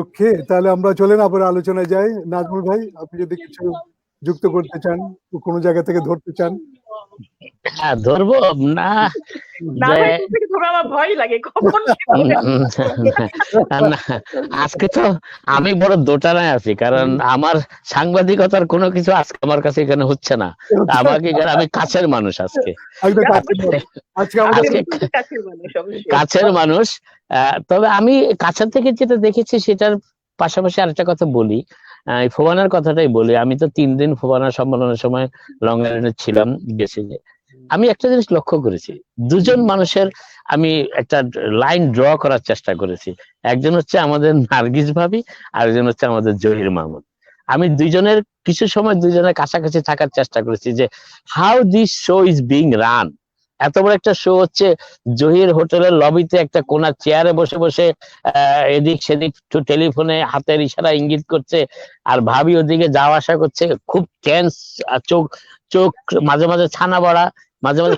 ওকে, তাহলে আমরা চলেন আবার আলোচনায় যাই। নাজমুল ভাই, আপনি যদি কিছু যুক্ত করতে চান, কোনো জায়গা থেকে ধরতে চান। হ্যাঁ, ধরবো না, ভয় লাগে কখন। আজকে তো আমি বড় দোটানায় আছি, কারণ আমার সাংবাদিকতার কোনো কিছু আজকে আমার কাছে এখানে হচ্ছে না। আমাকে আমি কাছের মানুষ, আজকে কাছের মানুষ। তবে আমি কাছের থেকে যেটা দেখেছি সেটার পাশাপাশি আরেকটা কথা বলি, ফোবানার কথাটাই বলি। আমি তো 3 দিন ফোবানা সম্মেলনের সময় লং আইল্যান্ডে ছিলাম, গেছি। আমি একটা জিনিস লক্ষ্য করেছি, দুজন মানুষের আমি একটা লাইন ড্র করার চেষ্টা করেছি। একজন হচ্ছে আমাদের নার্গিস ভাবি, আরেকজন হচ্ছে আমাদের জহির মাহমুদ। আমি দুইজনের কিছু সময় দুইজনের কাছাকাছি থাকার চেষ্টা করেছি, যে how this show is being run. এত বড় একটা শো হচ্ছে, জহির হোটেলের লবিতে একটা কোনা চেয়ারে বসে বসে এদিক সেদিক টেলিফোনে হাতের ইশারা ইঙ্গিত করছে, আর ভাবি ওদিকে যাওয়া আসা করছে, খুব টেন্স, চোখ চোখ মাঝে মাঝে ছানা বড়া, মাঝে মাঝে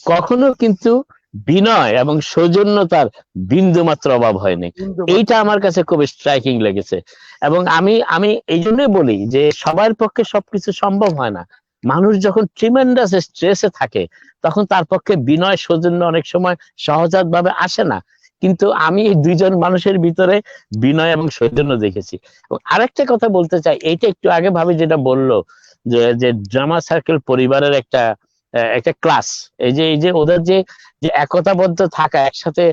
কখনো কিন্তু বিনয় এবং সৌজন্যতার বিন্দু মাত্র অভাব হয়নি। এইটা আমার কাছে খুব স্ট্রাইকিং লেগেছে। এবং আমি এই জন্যই বলি যে সবার পক্ষে সবকিছু সম্ভব হয় না। মানুষ যখন ট্রিমেন্ডাস স্ট্রেসে থাকে, তখন তার পক্ষে বিনয় সৌজন্য অনেক সময় সহজাত ভাবে আসে না। কিন্তু আমি এই দুইজন মানুষের ভিতরে বিনয় এবং সৌজন্য দেখেছি। আরেকটা কথা বলতে চাই, এইটা একটু আগে ভাবি যেটা বললো, যে ড্রামা সার্কেল পরিবারের একটা ক্লাস, এই যে ওদের যে একতাবদ্ধ থাকা, একসাথে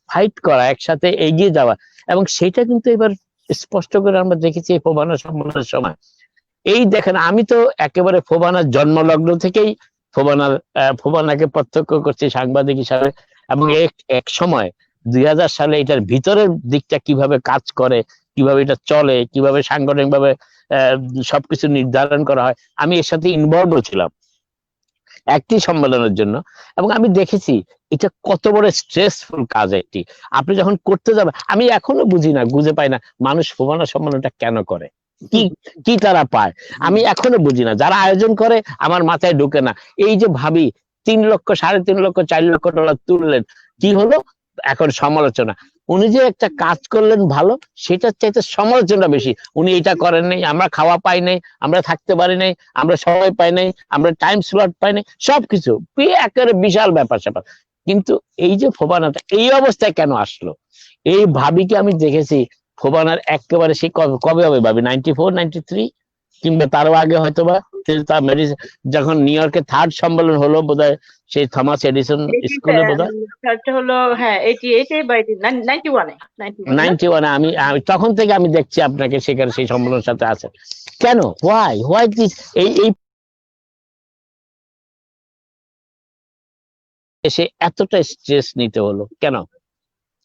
ফাইট করা, একসাথে এগিয়ে যাওয়া, এবং সেটা কিন্তু এবার স্পষ্ট করে আমরা দেখেছি এই ফোবানা সম্মেলনের সময়। এই দেখেন, আমি তো একেবারে ফোবানার জন্মলগ্ন থেকেই ফোবানাকে প্রত্যক্ষ করছি সাংবাদিক হিসাবে, এবং এক সময় 2000 সালে এটার ভিতরের দিকটা কিভাবে কাজ করে, কিভাবে এটা চলে, কিভাবে সাংগঠনিক ভাবে সবকিছু নির্ধারণ করা হয়, আমি এর সাথে ইনভলভ ছিলাম একটি সম্মেলনের জন্য। এবং আমি দেখেছি এটা কত বড় স্ট্রেসফুল কাজ একটি। আপনি যখন করতে যাবেন, আমি এখনো বুঝি না, বুঝে পাই না মানুষ ফোবানা সম্মেলনটা কেন করে, কি তারা পায়, আমি এখনো বুঝি না। যারা আয়োজন করে আমার মাথায় ঢুকে না। এই যে ভাবি 3 লক্ষ, 3.5 লক্ষ, 4 লক্ষ ডলার তুললেন, কি হলো? এখন সমালোচনা। উনি যে একটা কাজ করলেন ভালো, সেটার চাইতে সমালোচনা বেশি। উনি এটা করেন নাই, আমরা খাওয়া পাই নাই, আমরা থাকতে পারি নাই, আমরা সময় পাই নাই, আমরা টাইম স্লট পাই নাই, সবকিছু একেবারে বিশাল ব্যাপার স্যাপার। কিন্তু এই যে ফোবানাটা এই অবস্থায় কেন আসলো, এই ভাবিকে আমি দেখেছি ফোবানার একেবারে সেই কবে হবে ভাবি, 94, 93 কিংবা তারও আগে হয়তোবা, যখন নিউ ইয়র্কে 3rd সম্মেলন হলো বোধহয়, সেই থমাস এডিসন স্কুলে বোধহয়, হলো হ্যাঁ 88 বা 91 আমি তখন থেকে আমি দেখছি আপনাকে সেখানে সেই সম্মেলনের সাথে আছে। কেন, হোয়াই দিস, এই এসে এতটা স্ট্রেস নিতে হলো কেন?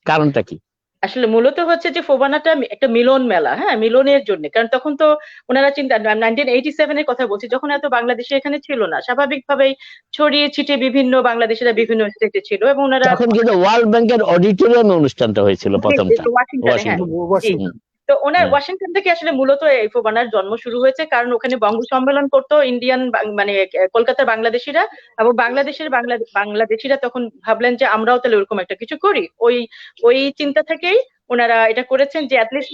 কারণটা কি? আসলে মূলত হচ্ছে যে ফোবানাটা একটা মিলন মেলা, হ্যাঁ, মিলনের জন্য। কারণ তখন তো ওনারা চিন্তা, 1987-এর কথা বলছি, যখন এত বাংলাদেশে এখানে ছিল না, স্বাভাবিকভাবেই ছড়িয়ে ছিটিয়ে বিভিন্ন বাংলাদেশিরা বিভিন্ন স্টেটে ছিল, এবং ওনারা তখন কিন্তু ওয়ার্ল্ড ব্যাংকের অডিটোরিয়ামে অনুষ্ঠানটা হয়েছিল প্রথমটা, ওয়াশিংটনে, হ্যাঁ। ওয়াশিংটন। জি। ওয়াশিংটন। তো ওনার হ্যাঁ। ওয়াশিংটন থেকে আসলে মূলত এই ফোবানার জন্ম শুরু হয়েছে, কারণ ওখানে বঙ্গ সম্মেলন করতো ইন্ডিয়ান মানে কলকাতার বাংলাদেশিরা, এবং বাংলাদেশিরা তখন ভাবলেন যে আমরাও তাহলে ওরকম একটা কিছু করি। ওই ওই চিন্তা থেকেই ওনারা এটা করেছেন যে অ্যাটলিস্ট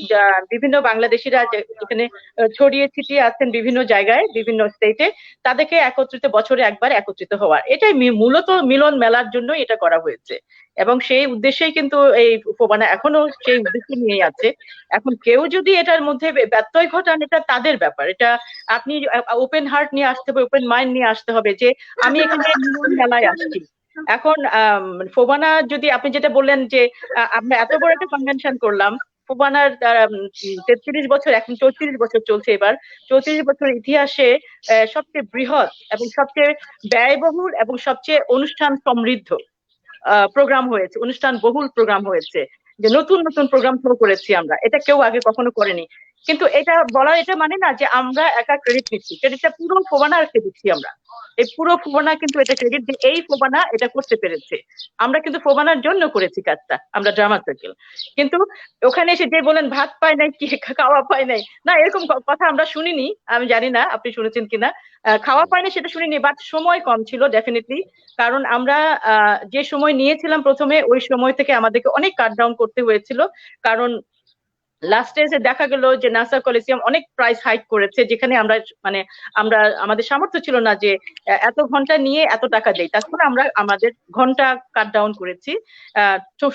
বিভিন্ন বাংলাদেশিরা যেখানে ছড়িয়ে ছিটিয়ে আছেন বিভিন্ন জায়গায় বিভিন্ন স্টেটে, তাদেরকে একত্রিত, বছরে একবার একত্রিত হওয়ার, এটাই মূলত মিলন মেলার জন্য এটা করা হয়েছে। এবং সেই উদ্দেশ্যেই কিন্তু এই ফোবানা এখনো সেই উদ্দেশ্য নিয়েই আছে। এখন কেউ যদি এটার মধ্যে ব্যত্যয় ঘটান, এটা তাদের ব্যাপার। এটা আপনি ওপেন হার্ট নিয়ে আসতে হবে, ওপেন মাইন্ড নিয়ে আসতে হবে যে আমি এখানে মিলন মেলায় আসছি। এখন ফোবানা যদি আপনি যেটা বললেন যে আমরা এত বড় একটা কনভেনশন করলাম, ফোবানার 33 বছর, এখন 34 বছর চলছে, এবার 34 বছর ইতিহাসে সবচেয়ে বৃহৎ এবং সবচেয়ে ব্যয়বহুল এবং সবচেয়ে অনুষ্ঠান সমৃদ্ধ প্রোগ্রাম হয়েছে, অনুষ্ঠান বহুল প্রোগ্রাম হয়েছে, যে নতুন নতুন প্রোগ্রাম শুরু করেছি আমরা, এটা কেউ আগে কখনো করেনি। কিন্তু এটা বলার এটা মানে না যে আমরা একা ক্রেডিট নিচ্ছি, ক্রেডিটটা পুরো ফোবানারকে দিচ্ছি আমরা। এই পুরো ফোবানা কিন্তু এটা ক্রেডিট যে এই ফোবানা এটা করতে পেরেছে। আমরা কিন্তু ফোবানার জন্য করেছি কাজটা, আমরা ড্রামা সার্কেল। কিন্তু ওখানে এসে যে বলেন ভাত পায় নাই, কি খাওয়া পায় নাই, না এরকম কথা আমরা শুনিনি, আমি জানি না আপনি শুনেছেন কিনা। খাওয়া পায় না সেটা শুনিনি, বাট সময় কম ছিল ডেফিনেটলি। কারণ আমরা যে সময় নিয়েছিলাম প্রথমে, ওই সময় থেকে আমাদেরকে অনেক কাট ডাউন করতে হয়েছিল। কারণ লাস্টে এসে দেখা গেল যে নাসার কলিসিয়াম অনেক প্রাইস হাইক করেছে, যেখানে আমরা মানে আমাদের সামর্থ্য ছিল না যে এত ঘন্টা নিয়ে এত টাকা দেই। তারপরে আমরা আমাদের ঘন্টা কাট ডাউন করেছি,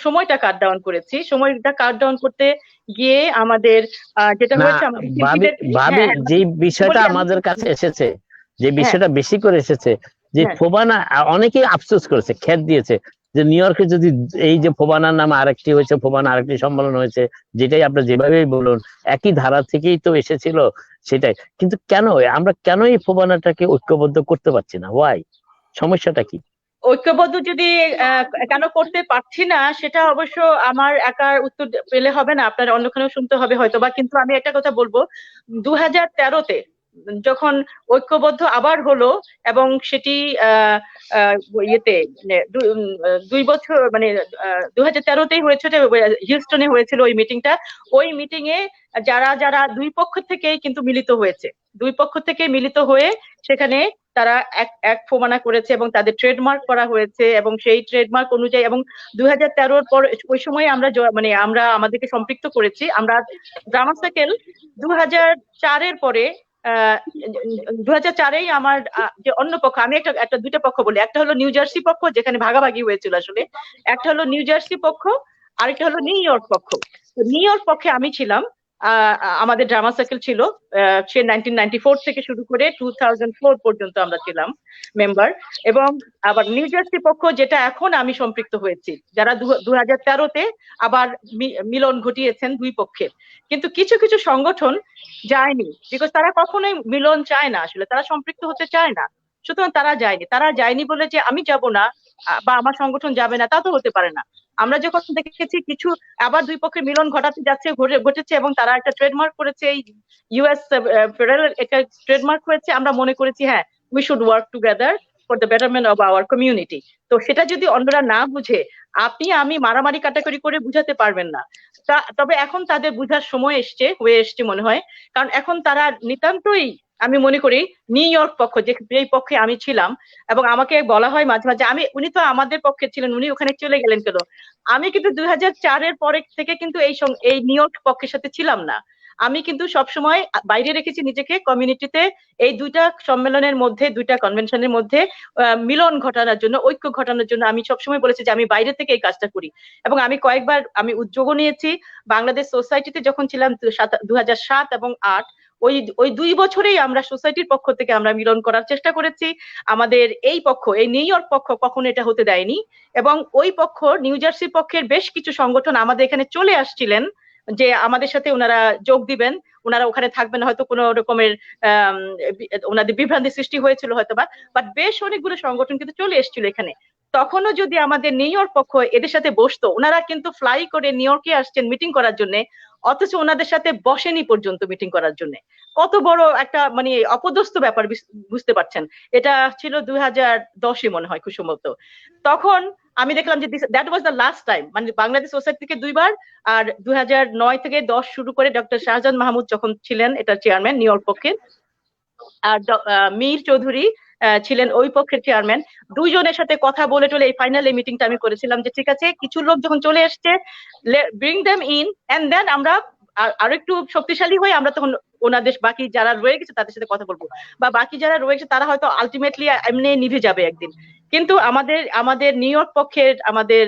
সময়টা কাট ডাউন করেছি। সময়টা কাট ডাউন করতে গিয়ে আমাদের যেটা হয়েছে, ভাবি যে বিষয়টা আমাদের কাছে এসেছে, যে বিষয়টা বেশি করে এসেছে, যে ফোবানা অনেকেই আফসোস করেছে, খেদ দিয়েছে যে নিউ ইয়র্কে যদি এই যে ফোবানার নামে আরেকটি হয়েছে, ফোবানা আরেকটি সম্মেলন হয়েছে, যেটাই আপনার যেভাবেই বলুন একই ধারা থেকেই তো এসেছিল সেটাই। কিন্তু কেন আমরা এই ফোবানাটাকে ঐক্যবদ্ধ করতে পারছি না? ওয়াই? সমস্যাটা কি? ঐক্যবদ্ধ যদি কেন করতে পারছি না, সেটা অবশ্য আমার একার উত্তর পেলে হবে না, আপনার অন্যখানেও শুনতে হবে হয়তোবা। কিন্তু আমি একটা কথা বলবো, 2013-তে যখন ঐক্যবদ্ধ আবার হলো, এবং সেটি ইয়েতে মানে 2 বছর মানে 2013-তেই হয়েছিল, হিউস্টনে হয়েছিল ওই মিটিংটা। ওই মিটিং এ যারা যারা দুই পক্ষ থেকেই কিন্তু মিলিত হয়েছে, দুই পক্ষ থেকে মিলিত হয়ে সেখানে তারা এক ফোবানা করেছে এবং তাদের ট্রেডমার্ক করা হয়েছে, এবং সেই ট্রেডমার্ক অনুযায়ী, এবং 2013-র পর ওই সময় আমরা মানে আমরা আমাদেরকে সম্পৃক্ত করেছি। আমরা ড্রামা সার্কেল 2004-এর পরে 2004-এই আমার যে অন্য পক্ষ, আমি একটা দুইটা পক্ষ বলি, একটা হলো নিউ জার্সি পক্ষ, যেখানে ভাগাভাগি হয়েছিল আসলে। একটা হলো নিউ জার্সি পক্ষ, আরেকটা হলো নিউ ইয়র্ক পক্ষ। নিউ ইয়র্ক পক্ষে আমি ছিলাম, আমাদের ড্রামা সার্কেল ছিল সে 1994 থেকে শুরু করে 2004 পর্যন্ত আমরা ছিলাম মেম্বার। এবং আবার নিউ জার্সি পক্ষ, যেটা এখন আমি সম্পৃক্ত হয়েছি, যারা 2013-তে আবার মিলন ঘটিয়েছেন দুই পক্ষের। কিন্তু কিছু কিছু সংগঠন যায়নি, বিকজ তারা কখনোই মিলন চায় না, আসলে তারা সম্পৃক্ত হতে চায় না। সুতরাং তারা যায়নি বলে যে আমি যাব না বা আমার সংগঠন যাবে না, তা তো হতে পারে না। আমরা যখন দেখেছি কিছু আবার দুই পক্ষের মিলন ঘটাতে যাচ্ছে, ঘটেছে, এবং তারা একটা ট্রেডমার্ক করেছে, এই ইউএস ফেডারেল একটা ট্রেডমার্ক হয়েছে, আমরা মনে করেছি হ্যাঁ, we should work together for the betterment of our community. তো সেটা যদি অন্যরা না বুঝে, আপনি আমি মারামারি কাটাকাটি করে বুঝাতে পারবেন না। তবে এখন তাদের বুঝার সময় হয়ে এসছে মনে হয়। কারণ এখন তারা নিতান্তই, আমি মনে করি নিউ ইয়র্ক পক্ষ, যেই পক্ষে আমি ছিলাম, এবং আমাকে বলা হয় মাঝে মাঝে, উনি তো আমাদের পক্ষে ছিলেন, উনি ওখানে চলে গেলেন কেন? আমি কিন্তু 2004-এর পরে থেকে কিন্তু এই নিউ ইয়র্ক পক্ষের সাথে ছিলাম না। আমি কিন্তু সবসময় বাইরে রেখেছি নিজেকে কমিউনিটিতে, এই দুইটা সম্মেলনের মধ্যে, দুইটা কনভেনশনের মধ্যে মিলন ঘটানোর জন্য, ঐক্য ঘটানোর জন্য আমি সবসময় বলেছি যে আমি বাইরে থেকে এই কাজটা করি। এবং আমি কয়েকবার উদ্যোগও নিয়েছি। বাংলাদেশ সোসাইটিতে যখন ছিলাম 2007 এবং 2008, ওই 2 বছরেই আমরা সোসাইটির পক্ষ থেকে আমরা মিলন করার চেষ্টা করেছি। আমাদের এই পক্ষ, এই নিউ ইয়র্ক পক্ষ কখনো এটা হতে দেয়নি। এবং ওই পক্ষ, নিউ জার্সি পক্ষের বেশ কিছু সংগঠন আমাদের এখানে চলে আসছিলেন যে আমাদের সাথে ওনারা যোগ দিবেন, ওনারা ওখানে থাকবেন, হয়তো কোনো রকমের ওনাদের বিভ্রান্তি সৃষ্টি হয়েছিল হয়তোবা, বাট বেশ অনেকগুলো সংগঠন কিন্তু চলে এসেছিল এখানে। তখনও যদি আমাদের নিউ ইয়র্ক পক্ষ এদের সাথে বসতো, ওনারা কিন্তু ফ্লাই করে নিউ ইয়র্কে আসছেন মিটিং করার জন্য, অথচ ওনাদের সাথে বসেনি পর্যন্ত মিটিং করার জন্য। কত বড় একটা মানে অপদস্থ ব্যাপার, বুঝতে পারছেন? এটা ছিল 2010-এ মনে হয় খুব সম্ভবত। তখন আমি দেখলাম যে that was the last time, মানে বাংলাদেশ সোসাইটি থেকে 2বার, আর 2009 থেকে 10 শুরু করে ডক্টর শাহজাহান মাহমুদ যখন ছিলেন এটা চেয়ারম্যান নিউ ইয়র্ক পক্ষের, আর মীর চৌধুরী ছিলেন ওই পক্ষের চেয়ারম্যান। দুইজনের সাথে কথা বলে টলে এই ফাইনাল এই মিটিংটা আমি করেছিলাম যে ঠিক আছে, কিছু লোক যখন চলে এসছে, bring them in, and then আমরা আরো একটু শক্তিশালী হয়ে আমরা তখন ওনাদের বাকি যারা রয়ে গেছে তাদের সাথে কথা বলবো, বা বাকি যারা রয়েছে তারা হয়তো আলটিমেটলি এমনি নিভে যাবে একদিন। কিন্তু আমাদের নিউ ইয়র্ক পক্ষের আমাদের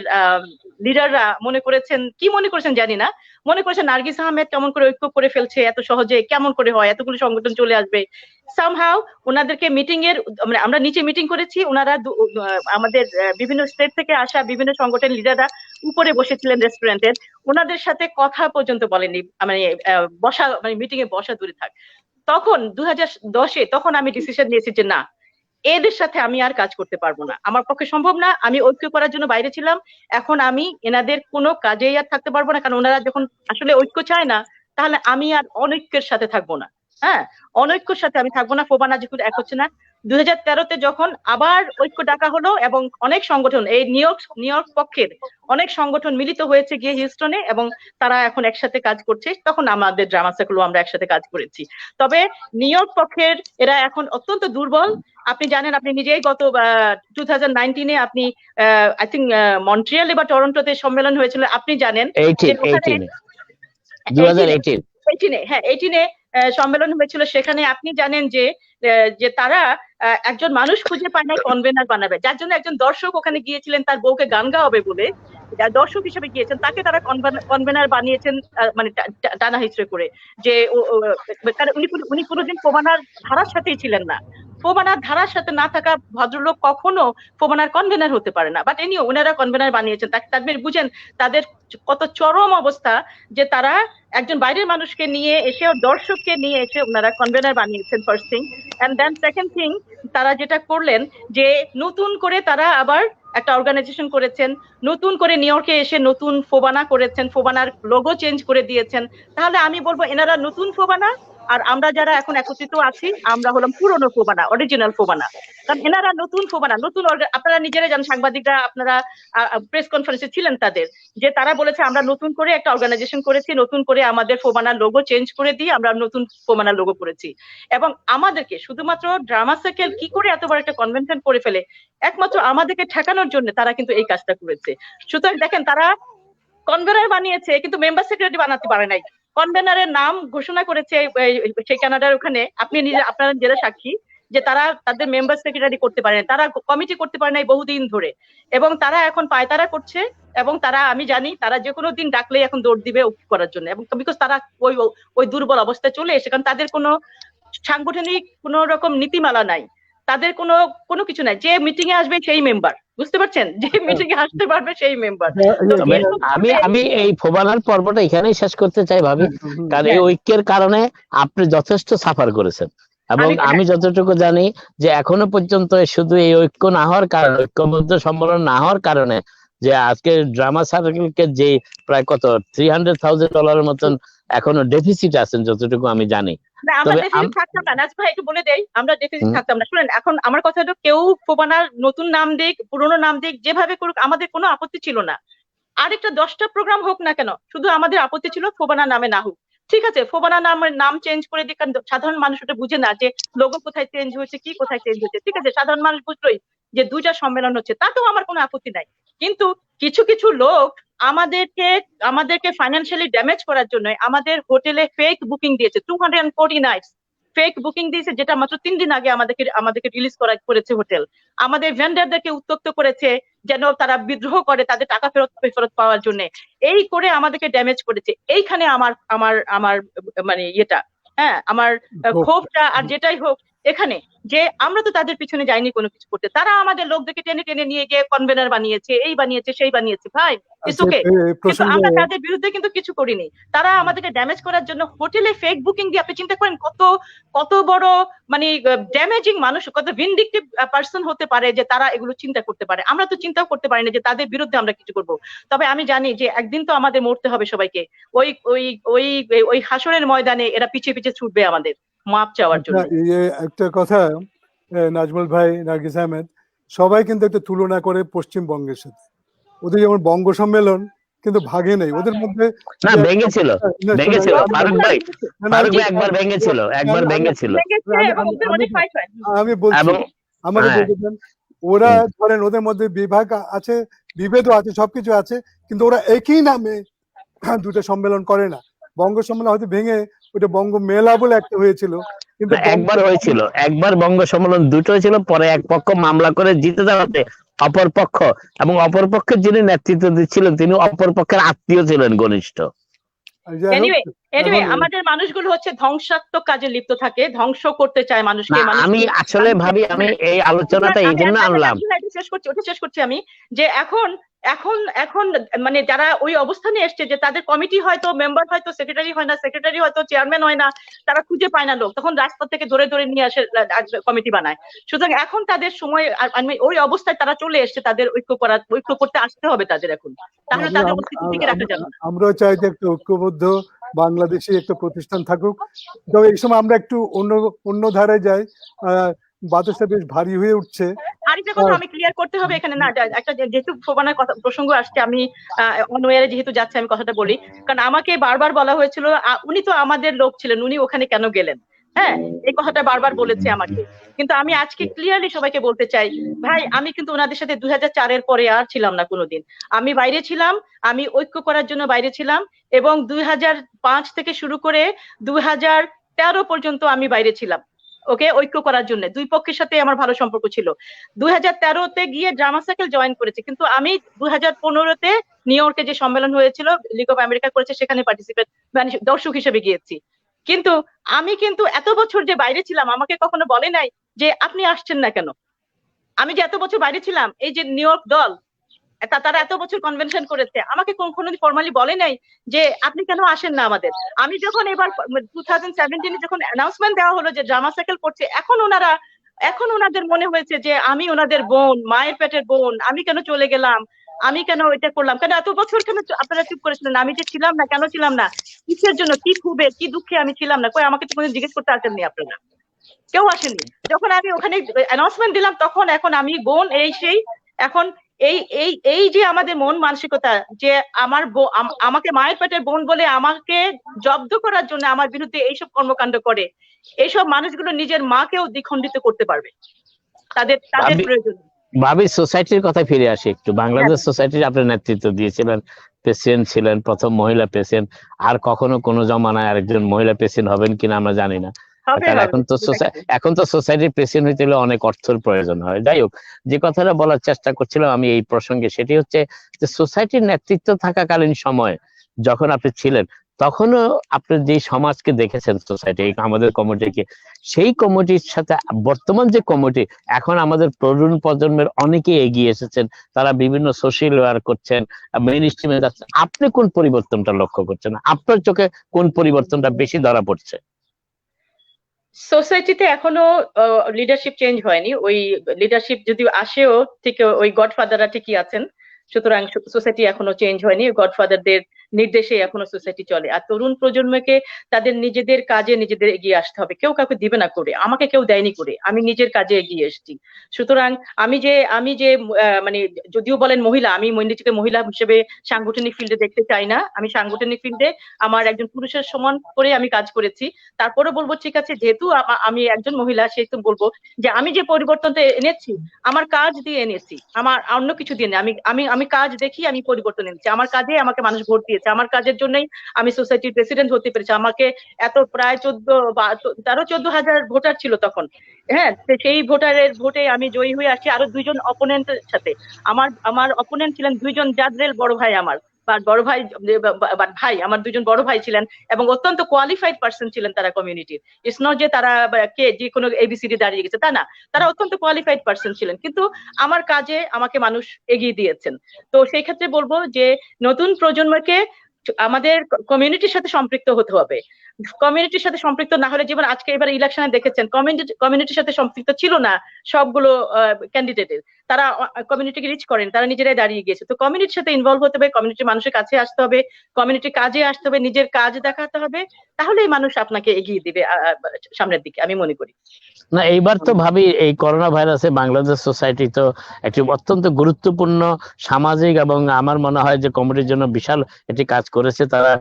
লিডাররা মনে করেছেন জানি না, মনে করেছেন নার্গিস আহমেদ কেমন করে ঐক্য করে ফেলছে এত সহজে, কেমন করে হয় এতগুলো সংগঠন চলে আসবে সামহাউ। ওনাদেরকে মিটিং এর মানে আমরা নিচে মিটিং করেছি, ওনারা আমাদের বিভিন্ন স্টেট থেকে আসা বিভিন্ন সংগঠনের লিডাররা উপরে বসেছিলেন রেস্টুরেন্টের, ওনাদের সাথে কথা পর্যন্ত বলেনি, মানে বসা মানে মিটিং এ বসা দূরে থাক। তখন 2010-এ তখন আমি ডিসিশন নিয়েছি যে না, এদের সাথে আমি আর কাজ করতে পারবো না, আমার পক্ষে সম্ভব না, আমি ঐক্য করার জন্য বাইরে ছিলাম, এখন আমি এনাদের কোনো কাজেই আর থাকতে পারবো না, কারণ ওনারা যখন আসলে ঐক্য চায় না তাহলে আমি আর অনৈক্যের সাথে থাকবো না। হ্যাঁ, অনৈক্যের সাথে আমি থাকবো না, ফোবানা যখন এক হচ্ছে না। 2013-তে যখন আবার ঐক্য ডাকা হলো এবং অনেক সংগঠন এই নিউ ইয়র্ক পক্ষের অনেক সংগঠন মিলিত হয়েছে গিয়ে হিউস্টনে, এবং তারা এখন একসাথে কাজ করছে, তখন আমাদের ড্রামা সার্কেলও আমরা একসাথে কাজ করেছি। তবে নিউ ইয়র্ক পক্ষের এরা এখন অত্যন্ত দুর্বল। আপনি জানেন, আপনি নিজেই গত 2019-এ আপনি আই থিঙ্ক মন্ট্রিয়ালে বা টরন্টোতে সম্মেলন হয়েছিল, আপনি জানেন 18-এ সম্মেলন হয়েছিল, সেখানে আপনি জানেন যে তারা একজন মানুষ খুঁজে পায় না কনভেনার বানাবে, যার জন্য একজন দর্শক ওখানে গিয়েছিলেন তার বউকে গান গাওয়াবে বলে, দর্শক হিসেবে গিয়েছেন, তাকে তারা কনভেনার বানিয়েছেন, মানে টানা হিচড়ে করে, যে উনি কোনোদিন ফোবানার ধারার সাথেই ছিলেন না। ফোবানার ধারার সাথে না থাকা ভদ্রলোক কখনো ফোবানার কনভেনার হতে পারে না, বাট এনিও ওনারা কনভেনার বানিয়েছেন। তাদের বুঝেন তাদের কত চরম অবস্থা যে তারা একজন বাইরের মানুষকে নিয়ে এসে, দর্শককে নিয়ে এসে ওনারা কনভেনার বানিয়েছেন, first thing. And then second thing, তারা যেটা করলেন যে নতুন করে তারা আবার একটা অর্গানাইজেশন করেছেন, নতুন করে নিউ ইয়র্কে এসে নতুন ফোবানা করেছেন, ফোবানার লোগো চেঞ্জ করে দিয়েছেন। তাহলে আমি বলবো এনারা নতুন ফোবানা, আর আমরা যারা এখন একত্রিত আছি আমরা হলাম পুরনো ফোবানা, অরিজিনাল ফোবানা। কারণ এনারা নতুন ফোবানা, নতুন আপনারা নিজেরা জানেন, সাংবাদিকরা আপনারা প্রেস কনফারেন্সে ছিলেন তাদের, যে তারা বলেছে আমরা নতুন করে একটা অর্গানাইজেশন করেছি, নতুন করে আমাদের ফোবানার লোগো চেঞ্জ করে দিয়ে আমরা নতুন ফোবানার লোগো করেছি। এবং আমাদেরকে শুধুমাত্র ড্রামা সার্কেল কি করে এত বড় একটা কনভেনশন করে ফেলে, একমাত্র আমাদেরকে ঠেকানোর জন্য তারা কিন্তু এই কাজটা করেছে। সুতরাং দেখেন, তারা কনভেনার বানিয়েছে কিন্তু মেম্বার সেক্রেটারি বানাতে পারে নাই। কনভেনারের নাম ঘোষণা করেছে সেই কানাডার ওখানে, আপনারা নিজেরা সাক্ষী যে তারা তাদের মেম্বার সেক্রেটারি করতে পারে না, তারা কমিটি করতে পারে নাই বহুদিন ধরে, এবং তারা এখন পায়তারা করছে। এবং তারা, আমি জানি তারা যে কোনো দিন ডাকলে এখন দৌড় দিবে করার জন্য, এবং বিকজ তারা ওই দুর্বল অবস্থায় চলে এসে, কারণ তাদের কোনো সাংগঠনিক কোনো রকম নীতিমালা নাই, তাদের কোনো কিছু নাই, যে মিটিং এ আসবে সেই মেম্বার, বুঝতে পারছেন, যে মিটিং এ আসতে পারবে সেই মেম্বার। আমি এই ফোবানার পর্বটা এখানেই শেষ করতে চাই ভাবি, কারণ এই ঐক্যের কারণে আপনি যথেষ্ট সাফার করেছেন, এবং আমি যতটুকু জানি যে এখনো পর্যন্ত শুধু এই ঐক্য না হওয়ার কারণে, ঐক্যবদ্ধ সম্মেলন না হওয়ার কারণে, যে আজকে ড্রামা সার্কেলকে যে প্রায় কত $300,000 মতন এখনো ডেফিসিট আছেন যতটুকু আমি জানি। আমরা ডেফিসিট থাকতাম না, নাজ ভাই একটু বলে দেই, আমরা ডেফিসিট থাকতাম না। শুনেন, এখন আমার কথা হলো, কেউ ফোবানার নতুন নাম দিক, পুরোনো নাম দিক, যেভাবে করুক আমাদের কোনো আপত্তি ছিল না। আরেকটা 10টা প্রোগ্রাম হোক না কেন, শুধু আমাদের আপত্তি ছিল ফোবানা নামে না হোক। ঠিক আছে, ফোবানা নাম চেঞ্জ করে দিক, কারণ সাধারণ মানুষ ওটা বুঝে না যে লোগো কোথায় চেঞ্জ হয়েছে, কি কোথায় চেঞ্জ হয়েছে। ঠিক আছে, সাধারণ মানুষ বুঝলোই যে 2টা সম্মেলন হচ্ছে, তাতেও আমার কোনো আপত্তি নাই। কিন্তু কিছু কিছু লোক আমাদেরকে ফাইন্যান্সিয়ালি ড্যামেজ করার জন্য আমাদের হোটেলে ফেক বুকিং দিয়েছে, 240 নাইটস ফেক বুকিং দিয়েছে, যেটা মাত্র 3 দিন আগে আমাদেরকে রিলিজ করেছে হোটেল। আমাদের ভেন্ডারদেরকে উত্ত্যক্ত করেছে যেন তারা বিদ্রোহ করে তাদের টাকা ফেরত পাওয়ার জন্য, এই করে আমাদেরকে ড্যামেজ করেছে। এইখানে আমার মানে ইয়েটা, হ্যাঁ, আমার ক্ষোভটা, আর যেটাই হোক, এখানে, যে আমরা তো তাদের পিছনে যাইনি কোনো কিছু করতে, তারা আমাদের লোকদেরকে টেনে টেনে নিয়ে গিয়ে কনভেনার বানিয়েছে, এই বানিয়েছে সেই বানিয়েছে, ভাই ইটস ওকে, কিন্তু আমরা তাদের বিরুদ্ধে কিন্তু কিছু করিনি। তারা আমাদেরকে ড্যামেজ করার জন্য হোটেলে ফেক বুকিং দিয়ে, আপনি চিন্তা করেন কত কত বড় মানে ড্যামেজিং মানুষ, কত ভিনডিকটিভ পার্সন হতে পারে যে তারা এগুলো চিন্তা করতে পারে। আমরা তো চিন্তাও করতে পারি না যে তাদের বিরুদ্ধে আমরা কিছু করব। তবে আমি জানি যে একদিন তো আমাদের মরতে হবে সবাইকে, ওই ওই ওই ওই হাসরের ময়দানে এরা পিছিয়ে পিছিয়ে ছুটবে আমাদের মাপ চাওয়ার জন্য। একটা কথা নাজমুল ভাই, নার্গিস আহমেদ, সবাই কিন্তু একটা তুলনা করে পশ্চিমবঙ্গের সাথে। ওদের যেমন বঙ্গ সম্মেলন কিন্তু ভাগে নেই, ওদের মধ্যে না ভেঙেছিল, ভেঙেছিল ফারুক ভাই, ফারুক ভাই একবার ভেঙেছিল, একবার ভেঙেছিল। আমি বলছি আমাকে বলতে দেন, ওরা ধরেন ওদের মধ্যে বিভাগ আছে, বিভেদও আছে, সবকিছু আছে, কিন্তু ওরা একই নামে দুটো সম্মেলন করে না। বঙ্গ সম্মেলন হয়তো ভেঙে ওটা বঙ্গ মেলা বলে একটা হয়েছিল, কিন্তু একবার হয়েছিল, একবার বঙ্গ সম্মেলন দুটো হয়েছিল, পরে এক পক্ষ মামলা করে জিতে যাওয়াতে অপর পক্ষ, এবং অপর পক্ষের যিনি নেতৃত্ব দিচ্ছিলেন তিনি অপর পক্ষের আত্মীয় ছিলেন ঘনিষ্ঠ। এনিওয়ে আমাদের মানুষগুলো হচ্ছে ধ্বংসাত্মক কাজে লিপ্ত থাকে, ধ্বংস করতে চায় মানুষকে। আমি আসলে ভাবি, আমি এই আলোচনাটা এই জন্য আনলাম, শেষ করছি আমি, যে এখন এখন এখন মানে যারা ওই অবস্থানে এসছে, যে তাদের কমিটি হয়তো মেম্বার হয়তো সেক্রেটারি হয় না, সেক্রেটারি হয়তো চেয়ারম্যান হয় না, তারা খুঁজে পায় না লোক, তখন রাস্তা থেকে ধরে ধরে নিয়ে আসে কমিটি বানায়। সুতরাং এখন তাদের সময়, ওই অবস্থায় তারা চলে এসছে, তাদের ঐক্য করতে আসতে হবে তাদের এখন, তাহলে তাদের অস্তিত্ব টিকে রাখা যাবে। আমরাও চাই যে একটা ঐক্যবদ্ধ বাংলাদেশে একটা প্রতিষ্ঠান থাকুক। তবে এই সময় আমরা একটু অন্য ধারায় যাই, বাতাসটা বেশ ভারী হয়ে উঠছে। আরেকটা কথা আমি ক্লিয়ার করতে হবে এখানে, না একটা যেহেতু শোভানার কথা প্রসঙ্গ আসছে, আমি অনওয়ারে যেহেতু যাচ্ছে আমি কথাটা বলি, কারণ আমাকে বারবার বলা হয়েছিল উনি তো আমাদের লোক ছিলেন, উনি ওখানে কেন গেলেন, হ্যাঁ এই কথাটা বারবার বলেছে আমাকে। কিন্তু আমি আজকে ক্লিয়ারলি সবাইকে বলতে চাই, ভাই আমি কিন্তু ওনাদের সাথে 2004-এর পরে আর ছিলাম না কোনোদিন। আমি বাইরে ছিলাম, আমি ঐক্য করার জন্য বাইরে ছিলাম, এবং 2005 থেকে শুরু করে 2013 পর্যন্ত আমি বাইরে ছিলাম, ওকে, ঐক্য করার জন্য। দুই পক্ষের সাথে আমার ভালো সম্পর্ক ছিল। 2013-তে গিয়ে ড্রামা সার্কেল জয়েন করেছি, কিন্তু আমি 2015-তে নিউ ইয়র্কে যে সম্মেলন হয়েছিল লিগ অফ আমেরিকা করেছে, সেখানে পার্টিসিপেট মানে দর্শক হিসেবে গিয়েছি। কিন্তু আমি কিন্তু এত বছর যে বাইরে ছিলাম, আমাকে কখনো বলে নাই যে আপনি আসছেন না কেন। আমি যে এত বছর বাইরে ছিলাম, এই যে নিউ ইয়র্ক দল তারা এত বছর কনভেনশন করেছে, আমাকে কখনো ফর্মালি বলে নাই যে আপনি কেন আসেন না আমাদের। আমি যখন এবার 2017-এ যখন অ্যানাউন্সমেন্ট দেওয়া হলো যে ড্রামা সাইকেল করছে, এখন ওনাদের মনে হয়েছে যে আমি ওনাদের বোন, মায়ের পেটের বোন, আমি কেন চলে গেলাম, আমি কেন এটা করলাম, কেন এত বছর কেন আপনারা চুপ করেছিলেন, আমি যে ছিলাম না, কেন ছিলাম না, কিসের জন্য, কি ক্ষোভে কি দুঃখে আমি ছিলাম না, কই আমাকে তো কোনো জিজ্ঞেস করতে আসেননি আপনারা, কেউ আসেনি। যখন আমি ওখানে অ্যানাউন্সমেন্ট দিলাম, তখন এখন আমি বোন এই সেই, এখন এই এই এই যে আমাদের মন মানসিকতা, যে আমাকে মায়ের পেটের বোন বলে আমাকে জব্দ করার জন্য আমার বিরুদ্ধে এইসব কর্মকাণ্ড করে, এইসব মানুষগুলো নিজের মাকেও দ্বিখণ্ডিত করতে পারবে তাদের প্রয়োজন। ভাবি সোসাইটির কথা ফিরে আসি একটু। বাংলাদেশ সোসাইটির আপনি নেতৃত্ব দিয়েছিলেন, প্রেসিডেন্ট ছিলেন, প্রথম মহিলা প্রেসিডেন্ট। আর কখনো কোনো জমানায় আরেকজন মহিলা প্রেসিডেন্ট হবেন কিনা আমরা জানি না, এখন তো সোসাইটির প্রেসিডেন্ট হইতে হলে অনেক অর্থের প্রয়োজন হয়। যাই হোক, যে কথাটা বলার চেষ্টা করছিলাম আমি এই প্রসঙ্গে, সেটি হচ্ছে যে সোসাইটির নেতৃত্ব থাকাকালীন সময় যখন আপনি ছিলেন, তখনও আপনি যে সমাজকে দেখেছেন সোসাইটি, আমাদের কমিটিকে, সেই কমিটির সাথে বর্তমান যে কমিটি, এখন আমাদের তরুণ প্রজন্মের অনেকে এগিয়ে এসেছেন, তারা বিভিন্ন সোশ্যাল ওয়ার্ক করছেন, মেইন স্ট্রিমে যাচ্ছেন। আপনি কোন পরিবর্তনটা লক্ষ্য করছেন? আপনার চোখে কোন পরিবর্তনটা বেশি ধরা পড়ছে? সোসাইটিতে এখনো লিডারশিপ চেঞ্জ হয়নি, ওই লিডারশিপ যদি আসেও ঠিক ওই গডফাদাররা ঠিকই আছেন। সুতরাং সোসাইটি এখনো চেঞ্জ হয়নি, গডফাদারদের নির্দেশে এখনো সোসাইটি চলে। আর তরুণ প্রজন্মকে তাদের নিজেদের কাজে নিজেদের এগিয়ে আসতে হবে, কেউ কাউকে দিবে না করে, আমাকে কেউ দেয়নি করে, আমি নিজের কাজে এগিয়ে এসেছি। সুতরাং আমি যে মানে যদিও বলেন মহিলা, আমি নিজেকে মহিলা হিসেবে সাংগঠনিক ফিল্ডে দেখতে চাই না। আমি সাংগঠনিক ফিল্ডে আমার একজন পুরুষের সমান করে আমি কাজ করেছি। তারপরে বলবো ঠিক আছে, যেহেতু আমি একজন মহিলা, সেহেতু বলবো যে আমি যে পরিবর্তনটা এনেছি আমার কাজ দিয়ে এনেছি, আমার অন্য কিছু দিয়ে নেই। আমি কাজ দেখি আমি পরিবর্তন এনেছি, আমার কাজে আমাকে মানুষ ভোট দিয়েছে, আমার কাজের জন্যই আমি সোসাইটির প্রেসিডেন্ট হতে পেরেছি। আমাকে এত প্রায় 13-14 হাজার ভোটার ছিল তখন, হ্যাঁ, সেই ভোটারের ভোটে আমি জয়ী হয়ে আসছি আরো 2জন অপোনেন্টের সাথে। আমার অপোনেন্ট ছিলেন 2জন জাদরেল বড় ভাই আমার, বাট বড় ভাই ভাই আমার দুজন বড় ভাই ছিলেন এবং অত্যন্ত কোয়ালিফাইড পার্সন ছিলেন তারা কমিউনিটির। ইটস নট যে তারা কে যে কোনো এবিসিডি দাঁড়িয়ে গেছে তা না, তারা অত্যন্ত কোয়ালিফাইড পার্সন ছিলেন, কিন্তু আমার কাজে আমাকে মানুষ এগিয়ে দিয়েছেন। তো সেই ক্ষেত্রে বলবো যে নতুন প্রজন্মকে আমাদের কমিউনিটির সাথে সম্পৃক্ত হতে হবে। কমিউনিটির সাথে সম্পৃক্ত না হলে, যেমন আজকে এবার ইলেকশনে দেখেছেন কমিউনিটির সাথে সম্পৃক্ত ছিল না সবগুলো ক্যান্ডিডেটের, তারা কমিউনিটিকে রিচ করেন, তারা নিজেরাই দাঁড়িয়ে গিয়েছে। তো কমিউনিটির সাথে ইনভলভ হতে হবে, কমিউনিটির মানুষের কাছে আসতে হবে, কমিউনিটির কাজে আসতে হবে, নিজের কাজ দেখাতে হবে, তাহলেই মানুষ আপনাকে এগিয়ে দিবে সামনের দিকে, আমি মনে করি। না, এইবার তো ভাবি এই করোনা ভাইরাসে বাংলাদেশ সোসাইটি তো একটি অত্যন্ত গুরুত্বপূর্ণ সামাজিক এবং আমার মনে হয় যে কমিটির জন্য বিশাল একটি কাজ করেছে। তারা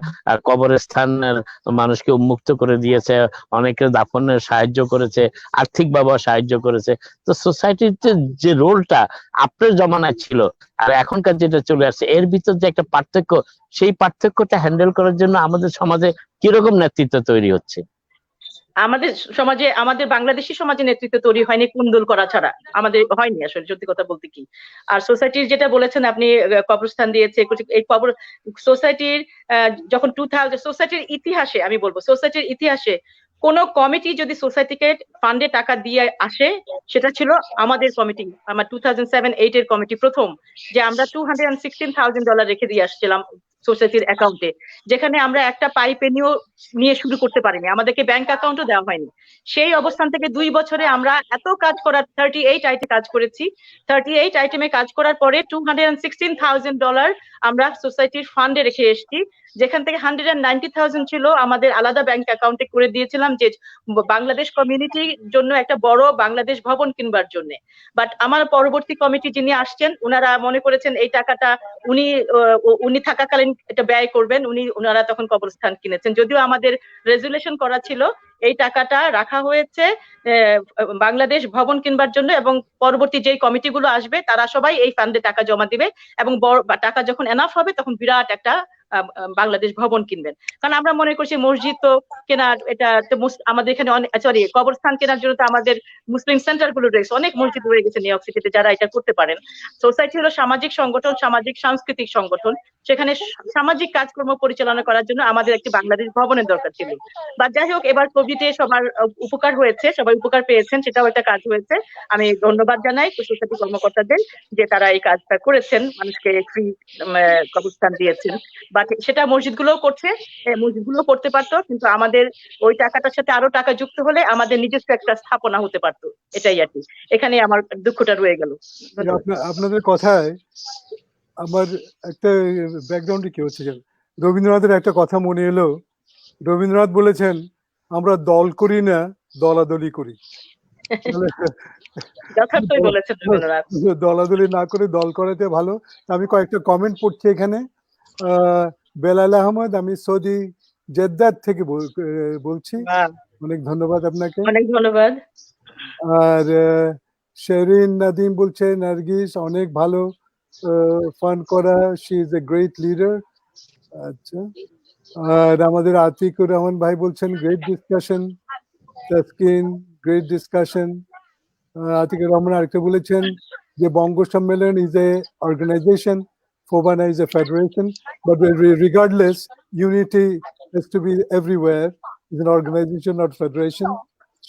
কবরস্থানের মানুষকে উন্মুক্ত করে দিয়েছে, অনেকে দাফনের সাহায্য করেছে, আর্থিকভাবে সাহায্য করেছে। তো সোসাইটিতে যে রোলটা আপনার জমানায় ছিল আর এখনকার যেটা চলে আসছে, এর ভিতর যে একটা পার্থক্য, সেই পার্থক্যটা হ্যান্ডেল করার জন্য আমাদের সমাজে কিরকম নেতৃত্ব তৈরি হচ্ছে? আমাদের সমাজে, আমাদের বাংলাদেশি সমাজে নেতৃত্ব তৈরি হয়নি কুন্দল করা ছাড়া, আমাদের হয়নি আসলে, সত্যি কথা বলতে কি। আর সোসাইটির যেটা বলেছেন আপনি, কবরস্থান দিয়েছে, এই কবর সোসাইটির যখন 2000 সোসাইটির ইতিহাসে, আমি বলবো সোসাইটির ইতিহাসে কোন কমিটি যদি সোসাইটিকে ফান্ডে টাকা দিয়ে আসে, সেটা ছিল আমাদের কমিটি, আমার 2007-8 এর কমিটি প্রথম, যে আমরা $216,000 রেখে দিয়ে আসছিলাম সোসাইটির অ্যাকাউন্টে, যেখানে আমরা একটা পাইপে নিয়ে শুরু করতে পারিনি, আমাদেরকে ব্যাংক অ্যাকাউন্টও দেওয়া হয়নি। সেই অবস্থান থেকে 2 বছরে আমরা এত কাজ করার 38 আইটে কাজ করেছি। 38 আইটেমে কাজ করার পরে $216,000 আমরা সোসাইটির ফান্ডে রেখে এসেছি, যেখান থেকে 190,000 ছিল আমাদের আলাদা ব্যাংক অ্যাকাউন্টে করে দিয়েছিলাম, যে বাংলাদেশ কমিউনিটির জন্য একটা বড় বাংলাদেশ ভবন কিনবার জন্য। বাট আমার পরবর্তী কমিটি যিনি আসছেন, ওনারা মনে করেছেন এই টাকাটা উনি থাকাকালীন এটা ব্যয় করবেন, ওনারা তখন কবরস্থান কিনেছেন, যদিও আমাদের রেজুলেশন করা ছিল এই টাকাটা রাখা হয়েছে বাংলাদেশ ভবন কিনবার জন্য, এবং পরবর্তী যেই কমিটিগুলো আসবে তারা সবাই এই ফান্ডে টাকা জমা দিবে, এবং টাকা যখন এনাফ হবে তখন বিরাট একটা বাংলাদেশ ভবন কিনবেন। কারণ আমরা মনে করছি মসজিদ তো কেনার, এটা আমাদের এখানে সরি কবরস্থান কেনার জন্য তো আমাদের মুসলিম সেন্টার গুলো রয়েছে, অনেক মসজিদ রয়ে গেছে নিউ ইয়র্ক সিটিতে, যারা এটা করতে পারেন। সোসাইটি হলো সামাজিক সংগঠন, সামাজিক সাংস্কৃতিক সংগঠন, সেখানে সামাজিক কাজকর্ম পরিচালনা করার জন্য আমাদের একটি বাংলাদেশ ভবনের দরকার ছিল। বা যাই হোক, এবার কোভিডে সবার উপকার হয়েছে, সবাই উপকার পেয়েছেন, সেটাও একটা কাজ হয়েছে। আমি ধন্যবাদ জানাই সোসাইটি কর্মকর্তাদের যে তারা এই কাজটা করেছেন, মানুষকে ফ্রি কবরস্থান দিয়েছেন। বা সেটা মসজিদগুলোও করছে, মসজিদগুলো করতে পারতো, কিন্তু আমাদের ওই টাকাটার সাথে আরো টাকা যুক্ত হলে আমাদের নিজস্ব একটা স্থাপনা হতে পারতো, এটাই আর কি। এখানে আমার দুঃখটা রয়ে গেল। আপনাদের কথায় আমার একটা ব্যাকগ্রাউন্ডে কি হচ্ছে, রবীন্দ্রনাথের একটা কথা মনে এলো। রবীন্দ্রনাথ বলেছেন, আমরা দল করি না, দলাদলি করি। যথার্থই বলেছেন রবীন্দ্রনাথ। দলাদলি না করে দল করাতে ভালো। আমি কয়েকটা কমেন্ট পড়ছি এখানে। বেলাল আহমদ, আমি সৌদি জেদ্দার থেকে বলছি, অনেক ধন্যবাদ আপনাকে। অনেক ধন্যবাদ। আর শেরিন নাদিম বলছে, নার্গিস অনেক ভালো, ফান করা, she is a great leader. আচ্ছা, আর আমাদের আতিকুর রহমান ভাই বলছেন, great discussion. Taskin, great discussion. Atiqur Rahman আরেকটা বলেছেন যে Banga Sammelan is a organisation, Fobana is a federation, but regardless, unity has to be everywhere. It's an organization, not federation.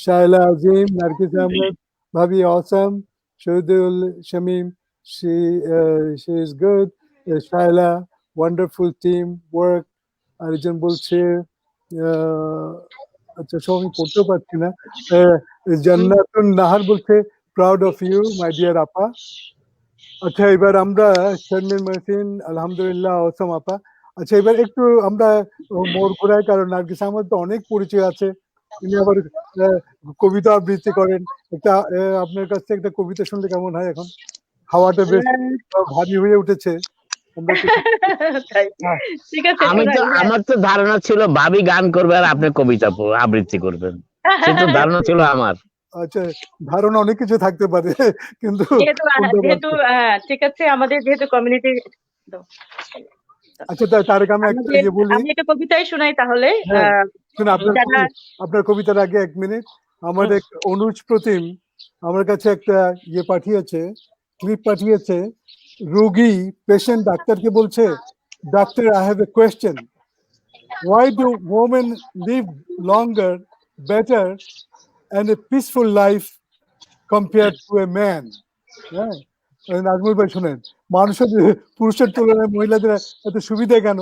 Shaila Azim, Nargis Ahmed, Bhabi awesome. Shahidul Shamim, she is good. Shaila, wonderful team work. Arjun Bulshir, আচ্ছা সবই পড়তে পারছি না। জান্নাতুন নাহার বলছে, proud of you, my dear আপা। আচ্ছা, এবার আমরা শারমিন মাহসিন, আলহামদুলিল্লাহ অসম আপা। আচ্ছা, এবার একটু আমরা মোড় ঘোরাই, কারণ নার্গিস আহমদ তো অনেক পরিচয় আছে, তিনি আবার কবিতা আবৃত্তি করেন। একটা আপনার কাছ থেকে একটা কবিতা শুনলে কেমন হয়? এখন হাওয়াটা বেশ ভারী হয়ে উঠেছে। আমার তো ধারণা ছিল ভাবি গান করবে আর আপনি কবিতা আবৃত্তি করবেন, কিন্তু ধারণা ছিল আমার। আচ্ছা, ধারণা অনেক কিছু থাকতে পারে, কিন্তু যেহেতু ঠিক আছে, আমাদের যেহেতু কমিউনিটি। আচ্ছা, তারেক আমি একটা কবিতাই শোনাই তাহলে। আপনার কবিতার আগে 1 মিনিট, আমার এক অনুজ প্রতিম আমার কাছে একটা পাঠিয়েছে, ক্লিপ পাঠিয়েছে। রোগী পেশেন্ট ডাক্তারকে বলছে, Doctor, I have a question. Why do women live longer, better, and a peaceful life compared to a man? হ্যাঁ, নাজমুল ভাই শুনেন, মানুষের পুরুষের তুলনায় মহিলাদের এত সুবিধা কেন?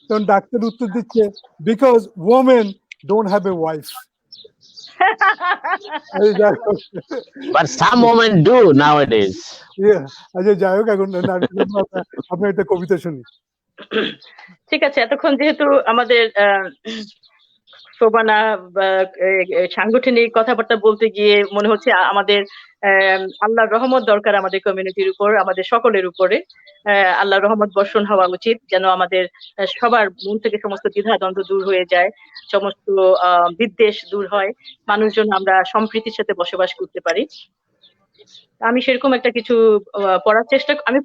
কারণ ডাক্তার উত্তর দিচ্ছে, because women don't have a wife. But some women do nowadays. আচ্ছা, যাই হোক, এখন আপনার একটা কবিতা শুনি। ঠিক আছে, এতক্ষণ যেহেতু আমাদের শোভানা সাংগঠনিক কথাবার্তা বলতে গিয়ে মনে হচ্ছে আমাদের আল্লাহর রহমত দরকার আমাদের কমিউনিটির উপর, আমাদের সকলের উপরে আল্লাহর রহমত বর্ষণ হওয়া উচিত, যেন আমাদের সবার মন থেকে সমস্ত দ্বিধা দ্বন্দ্ব দূর হয়ে যায়, সমস্ত বিদ্বেষ দূর হয়, মানুষজন আমরা সম্প্রীতির সাথে বসবাস করতে পারি। আমি সেরকম একটা কিছু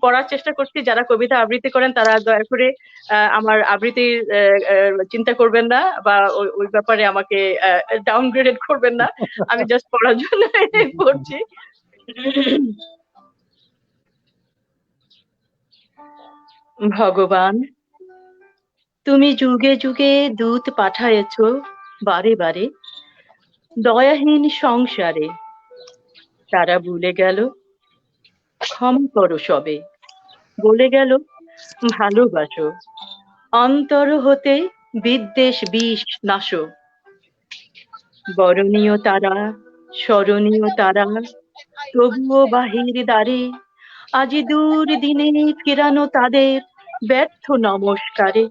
পড়ার চেষ্টা করছি। যারা কবিতা আবৃত্তি করেন তারা দয়া করে আমার আবৃত্তির চিন্তা করবেন না, বা ওই ব্যাপারে আমাকে ডাউনগ্রেডেড করবেন না। আমি জাস্ট পড়ার জন্য পড়ছি। ভগবান, তুমি যুগে যুগে দূত পাঠায়েছ বারে বারে দয়াহীন সংসারে, তারা ভুলে গেল ক্ষমা করো সবে, বলে গেল ভালোবাসো, অন্তর হতে বিদ্বেষ বিষ নাশো। বরণীয় তারা, স্মরণীয় তারা, তবুও বাহির দ্বারে আজি দূর দিনে ফেরানো তাদের ব্যর্থ নমস্কারে।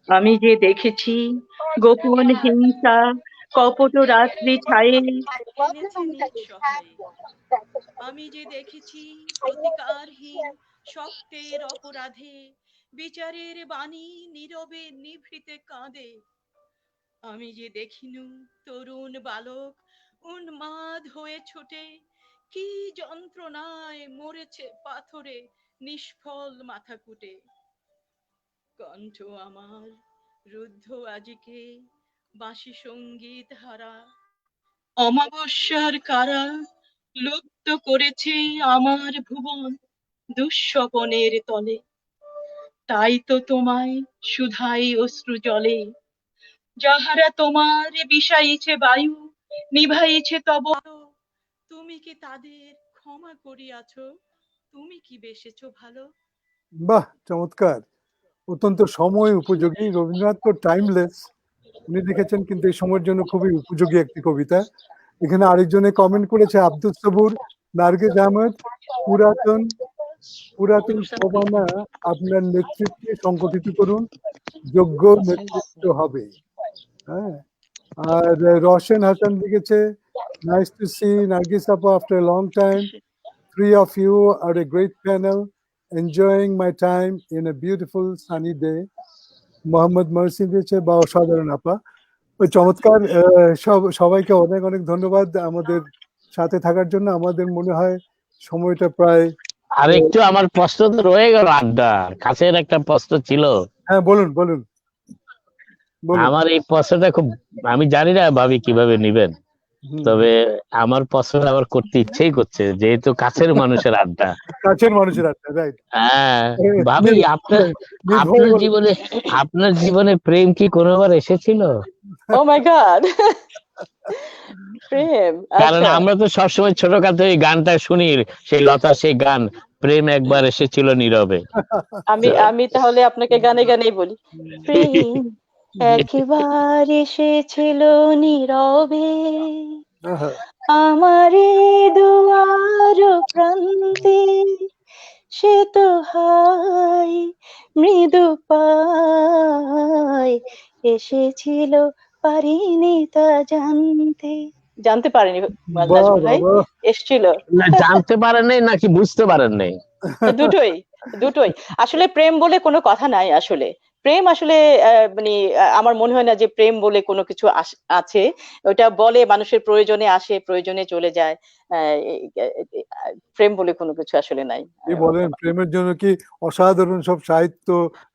আমি যে দেখেছি গোপন হিংসা, কপট রাত্রি ছায়ে, আমি যে দেখেছি প্রতিকারহীন শক্তের অপরাধে বিচারের বাণী নীরবে নিভৃতে কাঁদে। আমি যে দেখিনু তরুণ বালক উন্মাদ হয়ে ছুটে, কি যন্ত্রণায় মরেছে পাথরে নিষ্ফল মাথা কুটে। কণ্ঠ আমার রুদ্ধ আজিকে বাঁশি সঙ্গীত হারা, অমাবস্যার কারা লুপ্ত করেছে আমার ভুবন দুঃস্বপনের তলে। তাই তো তোমায় সুধাই অশ্রু জলে, যাহারা তোমার বিষাইছে বায়ু, নিভাইছে তব। তুমি কি তাদের ক্ষমা করিয়াছ? তুমি কি বেসেছো ভালো? বাহ, চমৎকার, অত্যন্ত সময় উপযোগী। রবীন্দ্রনাথ তো টাইমলেস, উনি লিখেছেন, কিন্তু এই সময়ের জন্য খুবই উপযোগী একটি কবিতা। এখানে আরেকজনে কমেন্ট করেছে, আব্দুল সবুর, নার্গিস আহমেদ, পুরাতন শোভানা আপনার নেতৃত্বে সংগঠিত করুন, যোগ্য নেতৃত্ব হবে। হ্যাঁ, আর রোশন হাসান লিখেছে, নাইস টু সি নার্গিস আপা after a long time, three of you are a great panel, enjoying my time in a beautiful sunny day. Mohammad Mohsin দিয়েছে, বা অসাধারণ আপা। ওই চমৎকার, সবাইকে অনেক অনেক ধন্যবাদ আমাদের সাথে থাকার জন্য। আমাদের মনে হয় সময়টা প্রায়। আর একটু আমার প্রশ্ন তো রয়ে গেল, আড্ডা কাছের একটা প্রশ্ন ছিল। হ্যাঁ, বলুন বলুন। আমার এই প্রশ্নটা খুব, আমি জানি না ভাবি কিভাবে নিবেন, তবে আমার প্রশ্নটা আবার করতে ইচ্ছেই করছে, যেহেতু কাছের মানুষের আড্ডা। রাইট। হ্যাঁ ভাবি, আপনার জীবনে প্রেম কি কোনোবার এসেছিল? ও মাই গড, প্রেম! কারণ আমরা তো সবসময় ছোটখাটো এই গানটা শুনি, সেই লতা, সেই গান, প্রেম একবার এসেছিল নীরবে। আমি তাহলে আপনাকে গানে গানেই বলি, প্রেম একবার এসেছিল নীরবে আমারে দুয়ার প্রান্তে, সে তো হায় মৃদু পায় এসেছিল, পারিনি তা জানতে পারেনি ভাই, এসেছিল। না জানতে পারেন নাই নাকি বুঝতে পারেন নাই? দুটোই। আসলে প্রেম বলে কোনো কথা নাই, আসলে প্রেম আসলে মানে আমার মনে হয় না যে প্রেম বলে কোনো কিছু আছে। ওটা বলে মানুষের প্রয়োজনে আসে, প্রয়োজনে চলে যায়। প্রেম বলে কোনো কিছু আসলে নাই। কি বলেন, প্রেমের জন্য কি অসাধারণ সব সাহিত্য,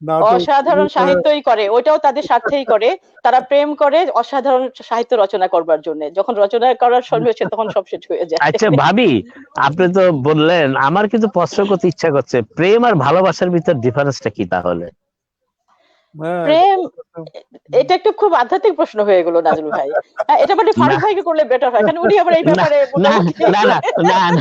নাটক, অসাধারণ কবিতা। সাহিত্যই করে, ওইটাও তাদের স্বার্থেই করে। তারা প্রেম করে অসাধারণ সাহিত্য রচনা করবার জন্য, যখন রচনা করার সময় হচ্ছে তখন সব শেষ হয়ে যায়। আচ্ছা ভাবি, আপনি তো বললেন, আমার কিন্তু প্রশ্ন করতে ইচ্ছা করছে, প্রেম আর ভালোবাসার ভিতর ডিফারেন্সটা কি তাহলে? হ্যাঁ, প্রেম, এটা একটু খুব আধ্যাত্মিক প্রশ্ন হয়ে গেল নাজমুল ভাই। হ্যাঁ, এটা মানে ফারুক না ভাইকে করলে বেটার হয়, কারণ উনি আবার এই না ব্যাপারে না মোটামুটি। না না না না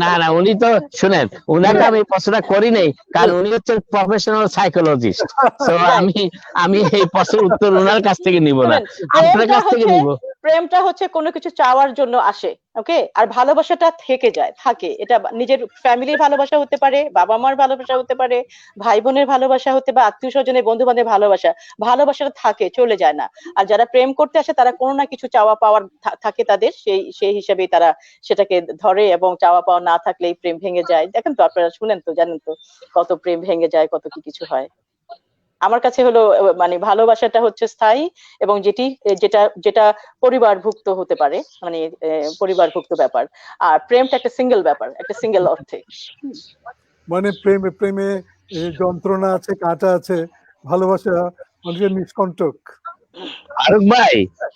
না না, উনি তো শুনেন, উনাকে আমি প্রশ্নটা করি নাই, কারণ উনি হচ্ছে প্রফেশনাল সাইকোলজিস্ট। তো রাইট। আমি এই প্রশ্নের উত্তর ওনার কাছ থেকে নিব না, শুনেন, আপনার কাছ থেকে নিব। প্রেমটা হচ্ছে কোনো কিছু চাওয়ার জন্য আসে, ওকে, আর ভালোবাসাটা থেকে যায়, থাকে। এটা নিজের ফ্যামিলির ভালোবাসা হতে পারে, বাবা মার ভালোবাসা হতে পারে, ভাই বোনের ভালোবাসা হতে পারে, আত্মীয় স্বজনের, বন্ধু বান্ধবের ভালোবাসা। ভালোবাসাটা থাকে, চলে যায় না। আর যারা প্রেম করতে আসে তারা কোনো না কিছু চাওয়া পাওয়ার থাকে তাদের, সেই হিসাবেই তারা সেটাকে ধরে, এবং চাওয়া পাওয়া না থাকলেই প্রেম ভেঙে যায়। দেখেন তো, আপনারা শুনেন তো, জানেন তো কত প্রেম ভেঙে যায়, কত কি কিছু হয়। আমার কাছে হলো মানে ভালোবাসাটা হচ্ছে স্থায়ী, এবং যেটা যেটা পরিবারভুক্ত হতে পারে, মানে পরিবারভুক্ত ব্যাপার। আর প্রেমটা একটা সিঙ্গেল ব্যাপার, একটা সিঙ্গেল অর্থে। মানে প্রেমে প্রেমে যন্ত্রণা আছে, কাঁটা আছে, ভালোবাসা মানুষের নিষ্কণ্টক।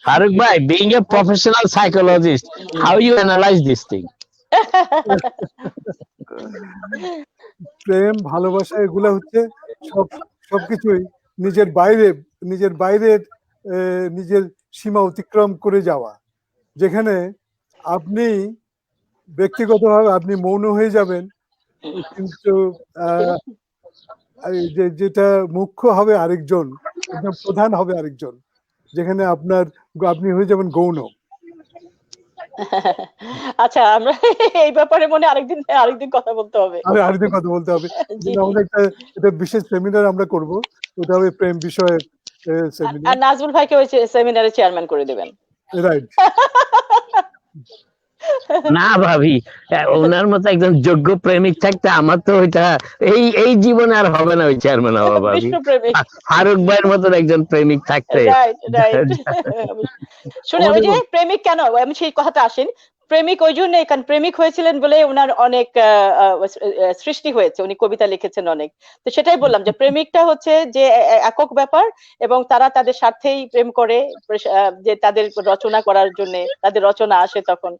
ফারুক ভাই, being a professional psychologist, how you analyze this thing? প্রেম, ভালোবাসা এগুলা হচ্ছে সব সবকিছুই নিজের বাইরে, নিজের সীমা অতিক্রম করে যাওয়া, যেখানে আপনি ব্যক্তিগতভাবে আপনি মৌন হয়ে যাবেন, কিন্তু যেটা মুখ্য হবে আরেকজন, একদম প্রধান হবে আরেকজন, যেখানে আপনি হয়ে যাবেন গৌণ। আচ্ছা, আমরা এই ব্যাপারে মনে আরেকদিন কথা বলতে হবে। আরেকদিন কথা বলতে হবে। জি। আমরা একটা বিশেষ সেমিনার আমরা করব, ওটা হবে প্রেম বিষয়ক সেমিনার। আর নাজমুল ভাইকে ওই সেমিনারে চেয়ারম্যান করে দেবেন। রাইট। না ভাবি, ওনার মতো একজন যোগ্য প্রেমিক থাকতে আমার তো ওইটা এই জীবনে আর হবে না ওই চেয়ারম্যান হওয়া ভাবি। বিশ্বপ্রেমিক। ফারুক ভাইয়ের মতন একজন প্রেমিক থাকতে। রাইট। শুনে, ওই যে প্রেমিক কেন, আমি সেই কথাটা আসেন। প্রেমিক ওই জন্যই, কারণ প্রেমিক হয়েছিলেন বলে ওনার অনেক সৃষ্টি হয়েছে, উনি কবিতা লিখেছেন অনেক। তো সেটাই বললাম যে প্রেমিকটা হচ্ছে যে একক ব্যাপার, এবং তারা তাদের স্বার্থেই প্রেম করে, যে তাদের রচনা করার জন্য তাদের রচনা আসে, তখন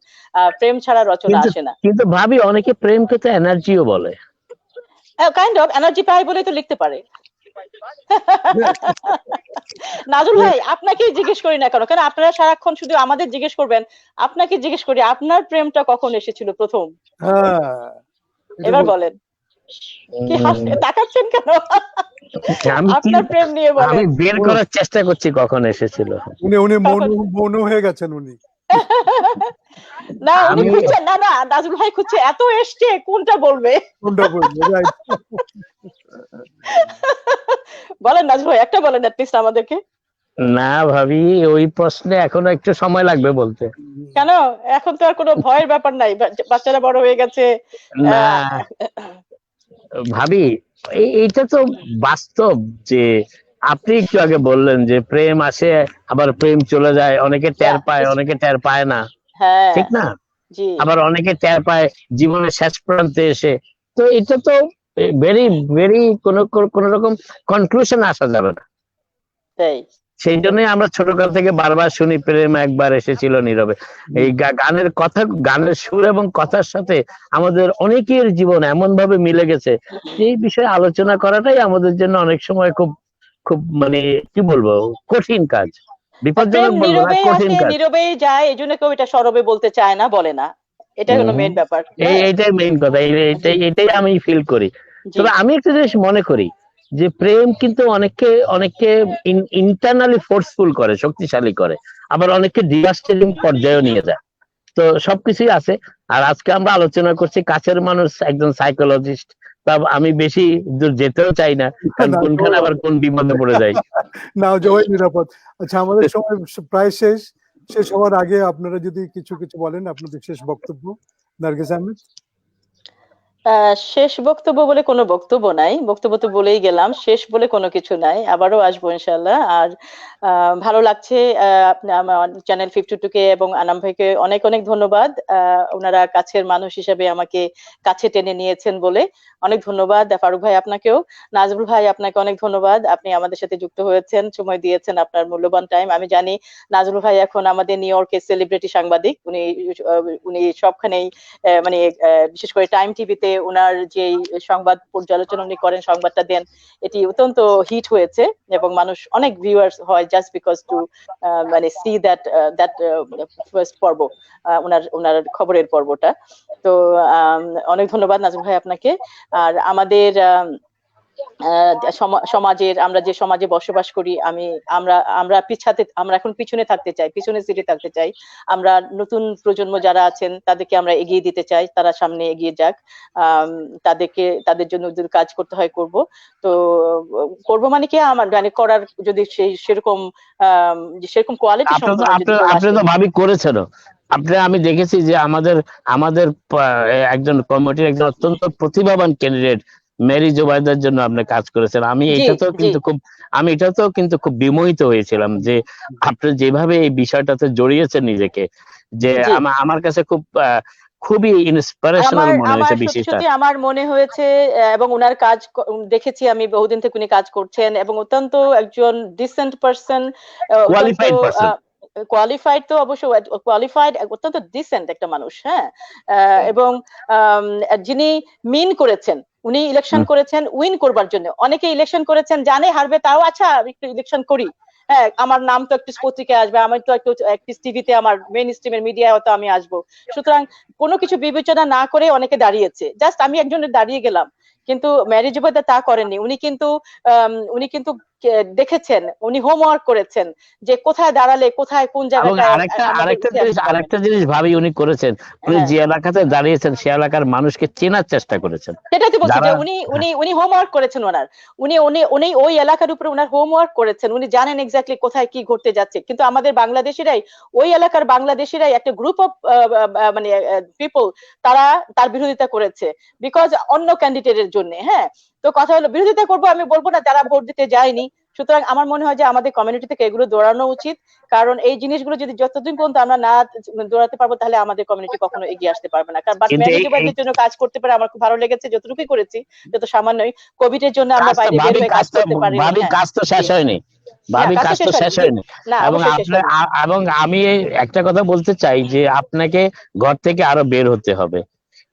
প্রেম ছাড়া রচনা আসে না। কিন্তু ভাবি, অনেকে প্রেমকে তো এনার্জিও বলে। কাইন্ড অফ এনার্জি পায় বলেই তো লিখতে পারে। নাজুল ভাই, আপনাকে জিজ্ঞেস করি না কেন, কারণ আপনারা সারাক্ষণ শুধু আমাদের জিজ্ঞেস করবেন। আপনাকে জিজ্ঞেস করি, আপনার প্রেমটা কখন এসেছিল প্রথম? এবার বলেন। কি তাকাচ্ছেন কেন? আপনার প্রেম নিয়ে বলেন। আমি বের করার চেষ্টা করছি কখন এসেছিল। উনি মৌন হয়ে গেছেন উনি। না, উনি খুঁজছেন, না নাজুল ভাই খুঁজছে, এত এসছে কোনটা বলবে। রাইট। বলেন নাজুল ভাই, একটা বলেন অ্যাটলিস্ট আমাদেরকে। না ভাবি, ওই প্রশ্নে এখনো একটু সময় লাগবে বলতে। কেন? এখন তো আর কোনো ভয়ের ব্যাপার নাই, বাচ্চারা বড় হয়ে গেছে। না ভাবি, এইটা তো বাস্তব যে আপনি একটু আগে বললেন যে প্রেম আসে আবার প্রেম চলে যায়, অনেকে টের পায়, অনেকে টের পায় না, ঠিক না? আবার অনেকে টের পায় জীবনের শেষ প্রান্তে এসে। তো এটা তো ভেরি ভেরি কোন রকম কনক্লুশন আসা যাবে না। সেই জন্যই আমরা ছোটকাল থেকে বারবার শুনি প্রেম একবার এসেছিল নীরবে। এই গানের কথা, গানের সুর এবং কথার সাথে আমাদের অনেকের জীবন এমন ভাবে মিলে গেছে, এই বিষয়ে আলোচনা করাটাই আমাদের জন্য অনেক সময় খুব খুব মানে কি বলবো, কঠিন কাজ। বিপজ্জনক বলবো না, কঠিন কাজ। নীরবেই যায়, এই জন্য কেউ এটা সরবে বলতে চায় না, বলে না। এটাই হলো মেইন ব্যাপার। এইটাই মেইন কথা, এটাই আমি ফিল করি। তবে আমি একটা জিনিস মনে করি যে প্রেম কিন্তু অনেককে ইন্টারনালি ফোর্সফুল করে, শক্তিশালী করে, আবার অনেককে ডিভাস্টেটিং পর্যায়ে নিয়ে যায়। তো সবকিছুই আছে। আর আজকে আমরা আলোচনা করছি কাছের মানুষ, একজন সাইকোলজিস্ট। তা আমি বেশি দূর যেতেও চাই না, কারণ কোনখানে আবার কোন বিপদে পড়ে যাই। না, জয় নিরাপদ। আচ্ছা, আমাদের সময় প্রায় শেষ হওয়ার আগে আপনারা যদি কিছু বলেন, আপনাদের শেষ বক্তব্য। নার্গিস আহমেদ। শেষ বক্তব্য বলে কোনো বক্তব্য নাই, বক্তব্য তো বলেই গেলাম, শেষ বলে কোনো কিছু নাই, আবারও আসবো ইনশাল্লাহ। আর ভালো লাগছে, আপনি আমার চ্যানেল 52 কে এবং আনাম ভাইকে অনেক অনেক ধন্যবাদ, ওনারা কাছের মানুষ হিসেবে আমাকে কাছে টেনে নিয়েছেন বলে অনেক ধন্যবাদ। ফারুক ভাই আপনাকেও, নাজমুল ভাই আপনাকে অনেক ধন্যবাদ, আপনি আমাদের সাথে যুক্ত হয়েছেন, সময় দিয়েছেন, আপনার মূল্যবান টাইম। আমি জানি নাজমুল ভাই এখন আমাদের নিউ ইয়র্কের সেলিব্রিটি সাংবাদিক, উনি সবখানেই মানে বিশেষ করে টাইম টিভিতে ওনার যে সংবাদ পর্যালোচনা উনি করেন, সংবাদটা দেন, এটি অত্যন্ত হিট হয়েছে এবং মানুষ অনেক ভিউয়ার্স হয় জাস্ট বিকজ টু মানে সি দ্যাট দ্যাট ফার্স্ট পর্ব, ওনার ওনার খবরের পর্বটা। তো অনেক ধন্যবাদ নাজমুল ভাই আপনাকে। আর আমাদের সমাজের, আমরা যে সমাজে বসবাস করি, আমরা এখন পিছনে থাকতে চাই, পিছনে সিটে থাকতে চাই। আমরা নতুন প্রজন্ম যারা আছেন তাদেরকে আমরা এগিয়ে দিতে চাই, তারা সামনে এগিয়ে যাক, তাদের জন্য যদি কাজ করতে হয় করব। তো করব মানে কি, আমার মানে করার যদি সেরকম কোয়ালিটি সম্পন্ন যদি আপনি তো ভাবি করেছেন, আমি দেখেছি যে আমাদের আমাদের একজন কমিটির একজন অত্যন্ত প্রতিভাবান ক্যান্ডিডেট মেরি জুবাইদার জন্য আপনি কাজ করেছেন। আমি এটাতেও কিন্তু খুব বিমোহিত হয়েছিলাম যে আপনি যেভাবে এই বিষয়টাতে জড়িয়েছেন নিজেকে, যে আমার কাছে খুবই ইন্সপিরেশনাল মনে হয়েছে বিষয়টা। আমার মনে হয়েছে, এবং ওনার কাজ দেখেছি আমি, বহুদিন থেকে উনি কাজ করছেন এবং অত্যন্ত একজন ডিসেন্ট পারসন, কোয়ালিফাইড, তো অবশ্যই কোয়ালিফাইড, অত্যন্ত ডিসেন্ট একটা মানুষ। হ্যাঁ, এবং যিনি মিন করেছেন, উনি ইলেকশন করেছেন উইন করবার জন্য। অনেকে ইলেকশন করেছেন জানে হারবে, তাও আচ্ছা একটু ইলেকশন করি, হ্যাঁ আমার নাম তো একটু পত্রিকায় আসবে, আমি তো একটু টিভিতে, আমার মেইন স্ট্রিমের মিডিয়ায় হয়তো আমি আসবো। সুতরাং কোনো কিছু বিবেচনা না করে অনেকে দাঁড়িয়েছে, জাস্ট আমি একজনের দাঁড়িয়ে গেলাম। কিন্তু ম্যারি জুবাইদা তা করেননি, উনি কিন্তু দেখেছেন, উনি হোমওয়ার্ক করেছেন যে কোথায় দাঁড়ালে কোথায় কোন জায়গাটায়। আরেকটা জিনিস ভাবি উনি করেছেন, উনি যে এলাকাতে দাঁড়িয়েছেন সে এলাকার মানুষকে চেনার চেষ্টা করেছেন। সেটাই তো বলছি যে উনি হোমওয়ার্ক করেছেন, উনি ওই এলাকার উপরে ওনার হোমওয়ার্ক করেছেন, উনি জানেন এক্স্যাক্টলি কোথায় কি ঘটতে যাচ্ছে। কিন্তু আমাদের বাংলাদেশিরাই, ওই এলাকার বাংলাদেশিরাই, একটা গ্রুপ অফ মানে পিপল, তার বিরোধিতা করেছে বিকজ অন্য ক্যান্ডিডেটের জন্য। হ্যাঁ, তো কথা হলো বিরোধিতা করবো, আমি বলবো না যারা ভোট দিতে যায়নি। সুতরাং আমার মনে হয় যে আমাদের কমিউনিটি থেকে এগুলো দৌড়ানো উচিত, কারণ এই জিনিসগুলো যদি যতদিন পর্যন্ত আমরা না দৌড়াতে পারবো তাহলে আমাদের কমিউনিটি কখনো এগিয়ে আসতে পারবে না। কারণ ম্যানেজমেন্টের জন্য কাজ করতে পারে আমার খুব ভালো লেগেছে, যতটুকুই করেছি, যত সামান্যই। কোভিড এর জন্য আমরা বাইরে বের হয়ে কাজ করতে পারি, কাজ তো শেষ হয়নি, কাজ তো শেষ হয়নি। এবং আমি একটা কথা বলতে চাই যে আপনাকে ঘর থেকে আরো বের হতে হবে,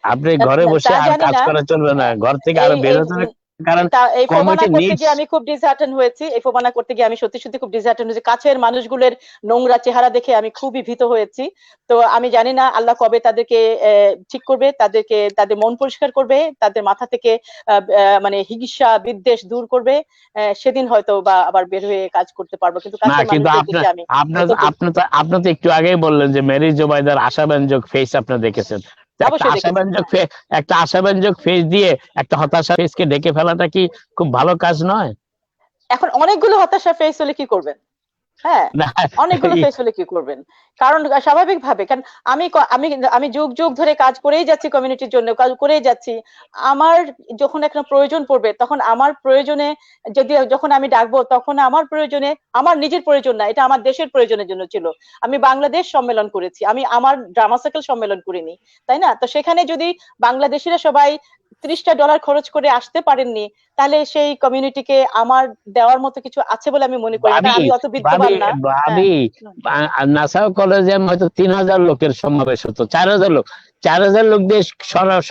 আপনি ঘরে বসে আর কাজ করা চলবে না, ঘর থেকে আরো বের হতে হবে। কারণ এই ফোবানা করতে গিয়ে আমি খুব ডিসহার্টেন হয়েছি, এই ফোবানা করতে গিয়ে আমি সত্যি সত্যি খুব ডিসহার্টেন হয়েছি। কাছের মানুষগুলোর নোংরা চেহারা দেখে আমি খুবই ভীত হয়েছি। তো আমি জানি না আল্লাহ কবে তাদেরকে ঠিক করবে, তাদের মন পরিষ্কার করবে, তাদের মাথা থেকে মানে হিংসা বিদ্বেষ দূর করবে, সেদিন হয়তো বা আবার বের হয়ে কাজ করতে পারবো। কিন্তু আপনি তো একটু আগেই বললেন যে মেরি জুবাইদার আশাব্যঞ্জক ফেস আপনি দেখেছেন। একটা আশাব্যঞ্জক ফেস দিয়ে একটা হতাশা ফেসকে ঢেকে ফেলাটা কি খুব ভালো কাজ নয়? এখন অনেকগুলো হতাশা ফেস হলে কি করবেন? হ্যাঁ, অনেকগুলো ফেস হলে কি করবেন? কারণ স্বাভাবিকভাবে, কারণ আমি যুগ যুগ ধরে কাজ করেই যাচ্ছি, কমিউনিটির জন্য কাজ করেই যাচ্ছি। আমার যখন একটা প্রয়োজন পড়বে, তখন আমার প্রয়োজনে যখন আমি ডাকবো, তখন আমার প্রয়োজনে, আমার নিজের প্রয়োজন না, এটা আমার দেশের প্রয়োজনের জন্য ছিল। আমি বাংলাদেশ সম্মেলন করেছি, আমি আমার ড্রামা সার্কেল সম্মেলন করিনি, তাই না? তো সেখানে যদি বাংলাদেশিরা সবাই $30 খরচ করে আসতে পারেননি, তাহলে সেই কমিউনিটিকে আমার দেওয়ার মতো কিছু আছে বলে আমি মনে করি না। আমি অত বিদ্যমান না। নাসাউ কলেজে হয়তো 3000 লোকের সমাবেশ হতো, 4000 লোক দিয়ে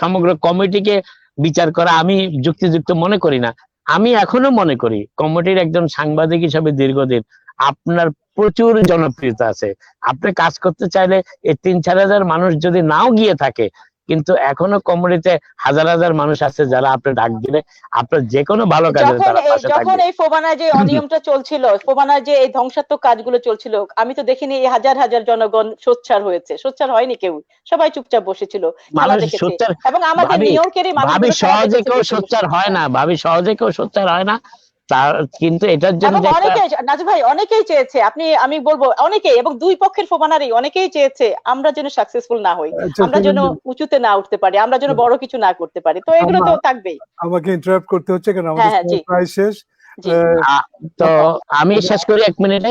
সমগ্র কমিটিকে বিচার করা আমি যুক্তিযুক্ত মনে করি না। আমি এখনো মনে করি কমিটির একজন সাংবাদিক হিসেবে দীর্ঘদিন আপনার প্রচুর জনপ্রিয়তা আছে। আপনি কাজ করতে চাইলে এই 3-4000 মানুষ যদি নাও গিয়ে থাকে, কিন্তু এখনো কমিউনিটিতে হাজার হাজার মানুষ আছে যারা আপনি ডাক দিলে আপনার যে কোনো ভালো কাজে তারা পাশে থাকবে। যখন এই ফোবানায় যে অনিয়মটা চলছিল, ফোবানায় যে এই ধ্বংসাত্মক কাজগুলো চলছিল, আমি তো দেখিনি এই হাজার হাজার জনগণ সোচ্চার হয়েছে। সোচ্চার হয়নি কেউ, সবাই চুপচাপ বসেছিল, খেলা দেখেছে। এবং আমাদের নিউ ইয়র্কেরই ভাবি সহজে কেউ সোচ্চার হয় না, তার কিন্তু এটার জন্য এবং অনেকেই নাজিব ভাই অনেকেই চেয়েছে, আমি বলবো অনেকেই, এবং দুই পক্ষের ফোবানারই অনেকেই চেয়েছে আমরা যেন সাকসেসফুল না হই, আমরা যেন উঁচুতে না উঠতে পারি, আমরা যেন বড় কিছু না করতে পারি, তো এগুলো তো থাকবেই। আমাকে ইন্টারাপ্ট করতে হচ্ছে কারণ হ্যাঁ, আমাদের জি। সময় প্রায় শেষ। জি। তো আমি শেষ করি 1 মিনিটে।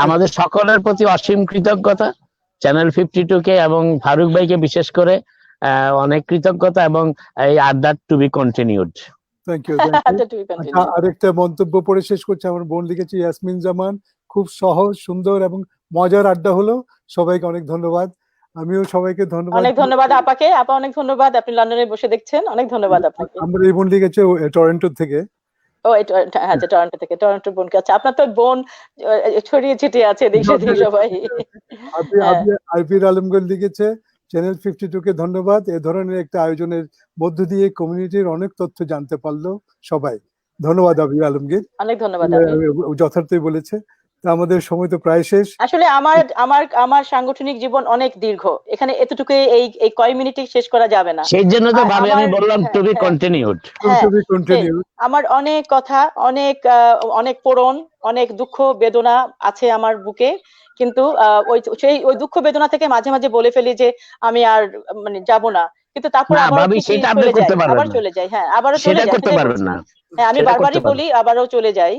আমাদের সকলের প্রতি অসীম কৃতজ্ঞতা, চ্যানেল 52 কে এবং ফারুক ভাইকে বিশেষ করে অনেক কৃতজ্ঞতা, এবং এই আড্ডা to be continued. Thank you. আচ্ছা, to be continued. আরেকটা মন্তব্য পড়ে শেষ করছে। আমার বোন লিখেছে, ইয়াসমিন জামান, খুব সহজ, সুন্দর এবং মজার আড্ডা হলো। সবাইকে অনেক ধন্যবাদ। আমিও সবাইকে ধন্যবাদ। অনেক ধন্যবাদ আপাকে। আপা অনেক ধন্যবাদ, আপনি লন্ডনে বসে দেখছেন, অনেক ধন্যবাদ আপনাকে। আমরা এই বোন লিখেছে টরন্টো থেকে। ও হ্যাঁ, টরন্টো থেকে, টরন্টো বোনকে। আচ্ছা, আপনার তো বোন ছড়িয়ে ছিটিয়ে আছে এদিক সেদিক সবাই। আবির আলমগীর লিখেছে, চ্যানেল 52 কে ধন্যবাদ, এ ধরনের একটা আয়োজনের মধ্য দিয়ে কমিউনিটির অনেক তথ্য জানতে পারলো সবাই। ধন্যবাদ আবির আলমগীর, অনেক ধন্যবাদ। যথার্থই বলেছে। তা আমাদের সময় তো প্রায় শেষ। আসলে আমার সাংগঠনিক জীবন অনেক দীর্ঘ, এখানে এতটুকু এই কয় মিনিটে শেষ করা যাবে না। সেই জন্য তো ভাবি আমি বললাম টু বি কন্টিনিউড। আমার অনেক কথা, অনেক পোড়ন, অনেক দুঃখ বেদনা আছে আমার বুকে, কিন্তু ওই দুঃখ বেদনা থেকে মাঝে মাঝে বলে ফেলি যে আমি আর মানে যাব না, কিন্তু তারপর আবার চলে যাই। হ্যাঁ, আবারও চলে যাই। হ্যাঁ, আমি বারবারই বলি আবারও চলে যাই।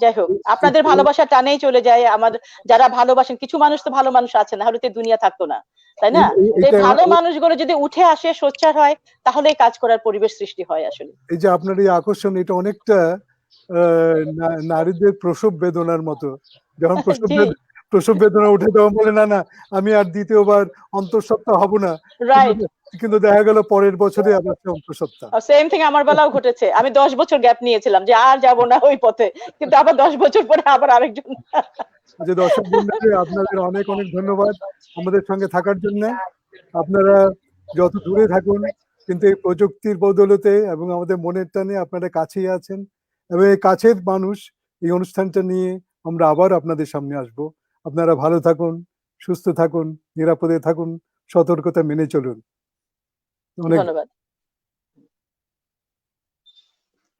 যাই হোক, আপনাদের ভালোবাসা টানেই চলে যায়। আমাদের যারা ভালোবাসেন, কিছু মানুষ তো ভালো মানুষ আছে, না হলে তো দুনিয়া থাকতো না, তাই না? এই ভালো মানুষগুলো যদি উঠে আসে, সোচ্চার হয়, তাহলে কাজ করার পরিবেশ সৃষ্টি হয়। আসলে এই যে আপনার এই আকর্ষণ, এটা অনেকটা নারীদের প্রসব বেদনার মতো। যখন প্রসব বেদনা উঠে, তখন বলে না আমি আর দ্বিতীয়বার অন্তঃসত্ত্বা হব না, কিন্তু দেখা গেল পরের বছরে আবার অন্তঃসত্ত্বা। সেম থিং আমার বেলাও ঘটেছে। আমি 10 বছর গ্যাপ নিয়েছিলাম যে আর যাব না ওই পথে, কিন্তু আবার 10 বছর পরে আবার আরেকজন। যে দর্শক বন্ধুদের, আপনাদের অনেক অনেক ধন্যবাদ আমাদের সঙ্গে থাকার জন্য। আপনারা যত দূরে থাকুন, কিন্তু এই প্রযুক্তির বদলতে এবং আমাদের মনের টানে আপনারা কাছেই আছেন, এবং এই কাছের মানুষ, এই অনুষ্ঠানটা নিয়ে আমরা আবার আপনাদের সামনে আসব। আপনারা ভালো থাকুন, সুস্থ থাকুন, নিরাপদে থাকুন, সতর্কতা মেনে চলুন। অনেক ধন্যবাদ।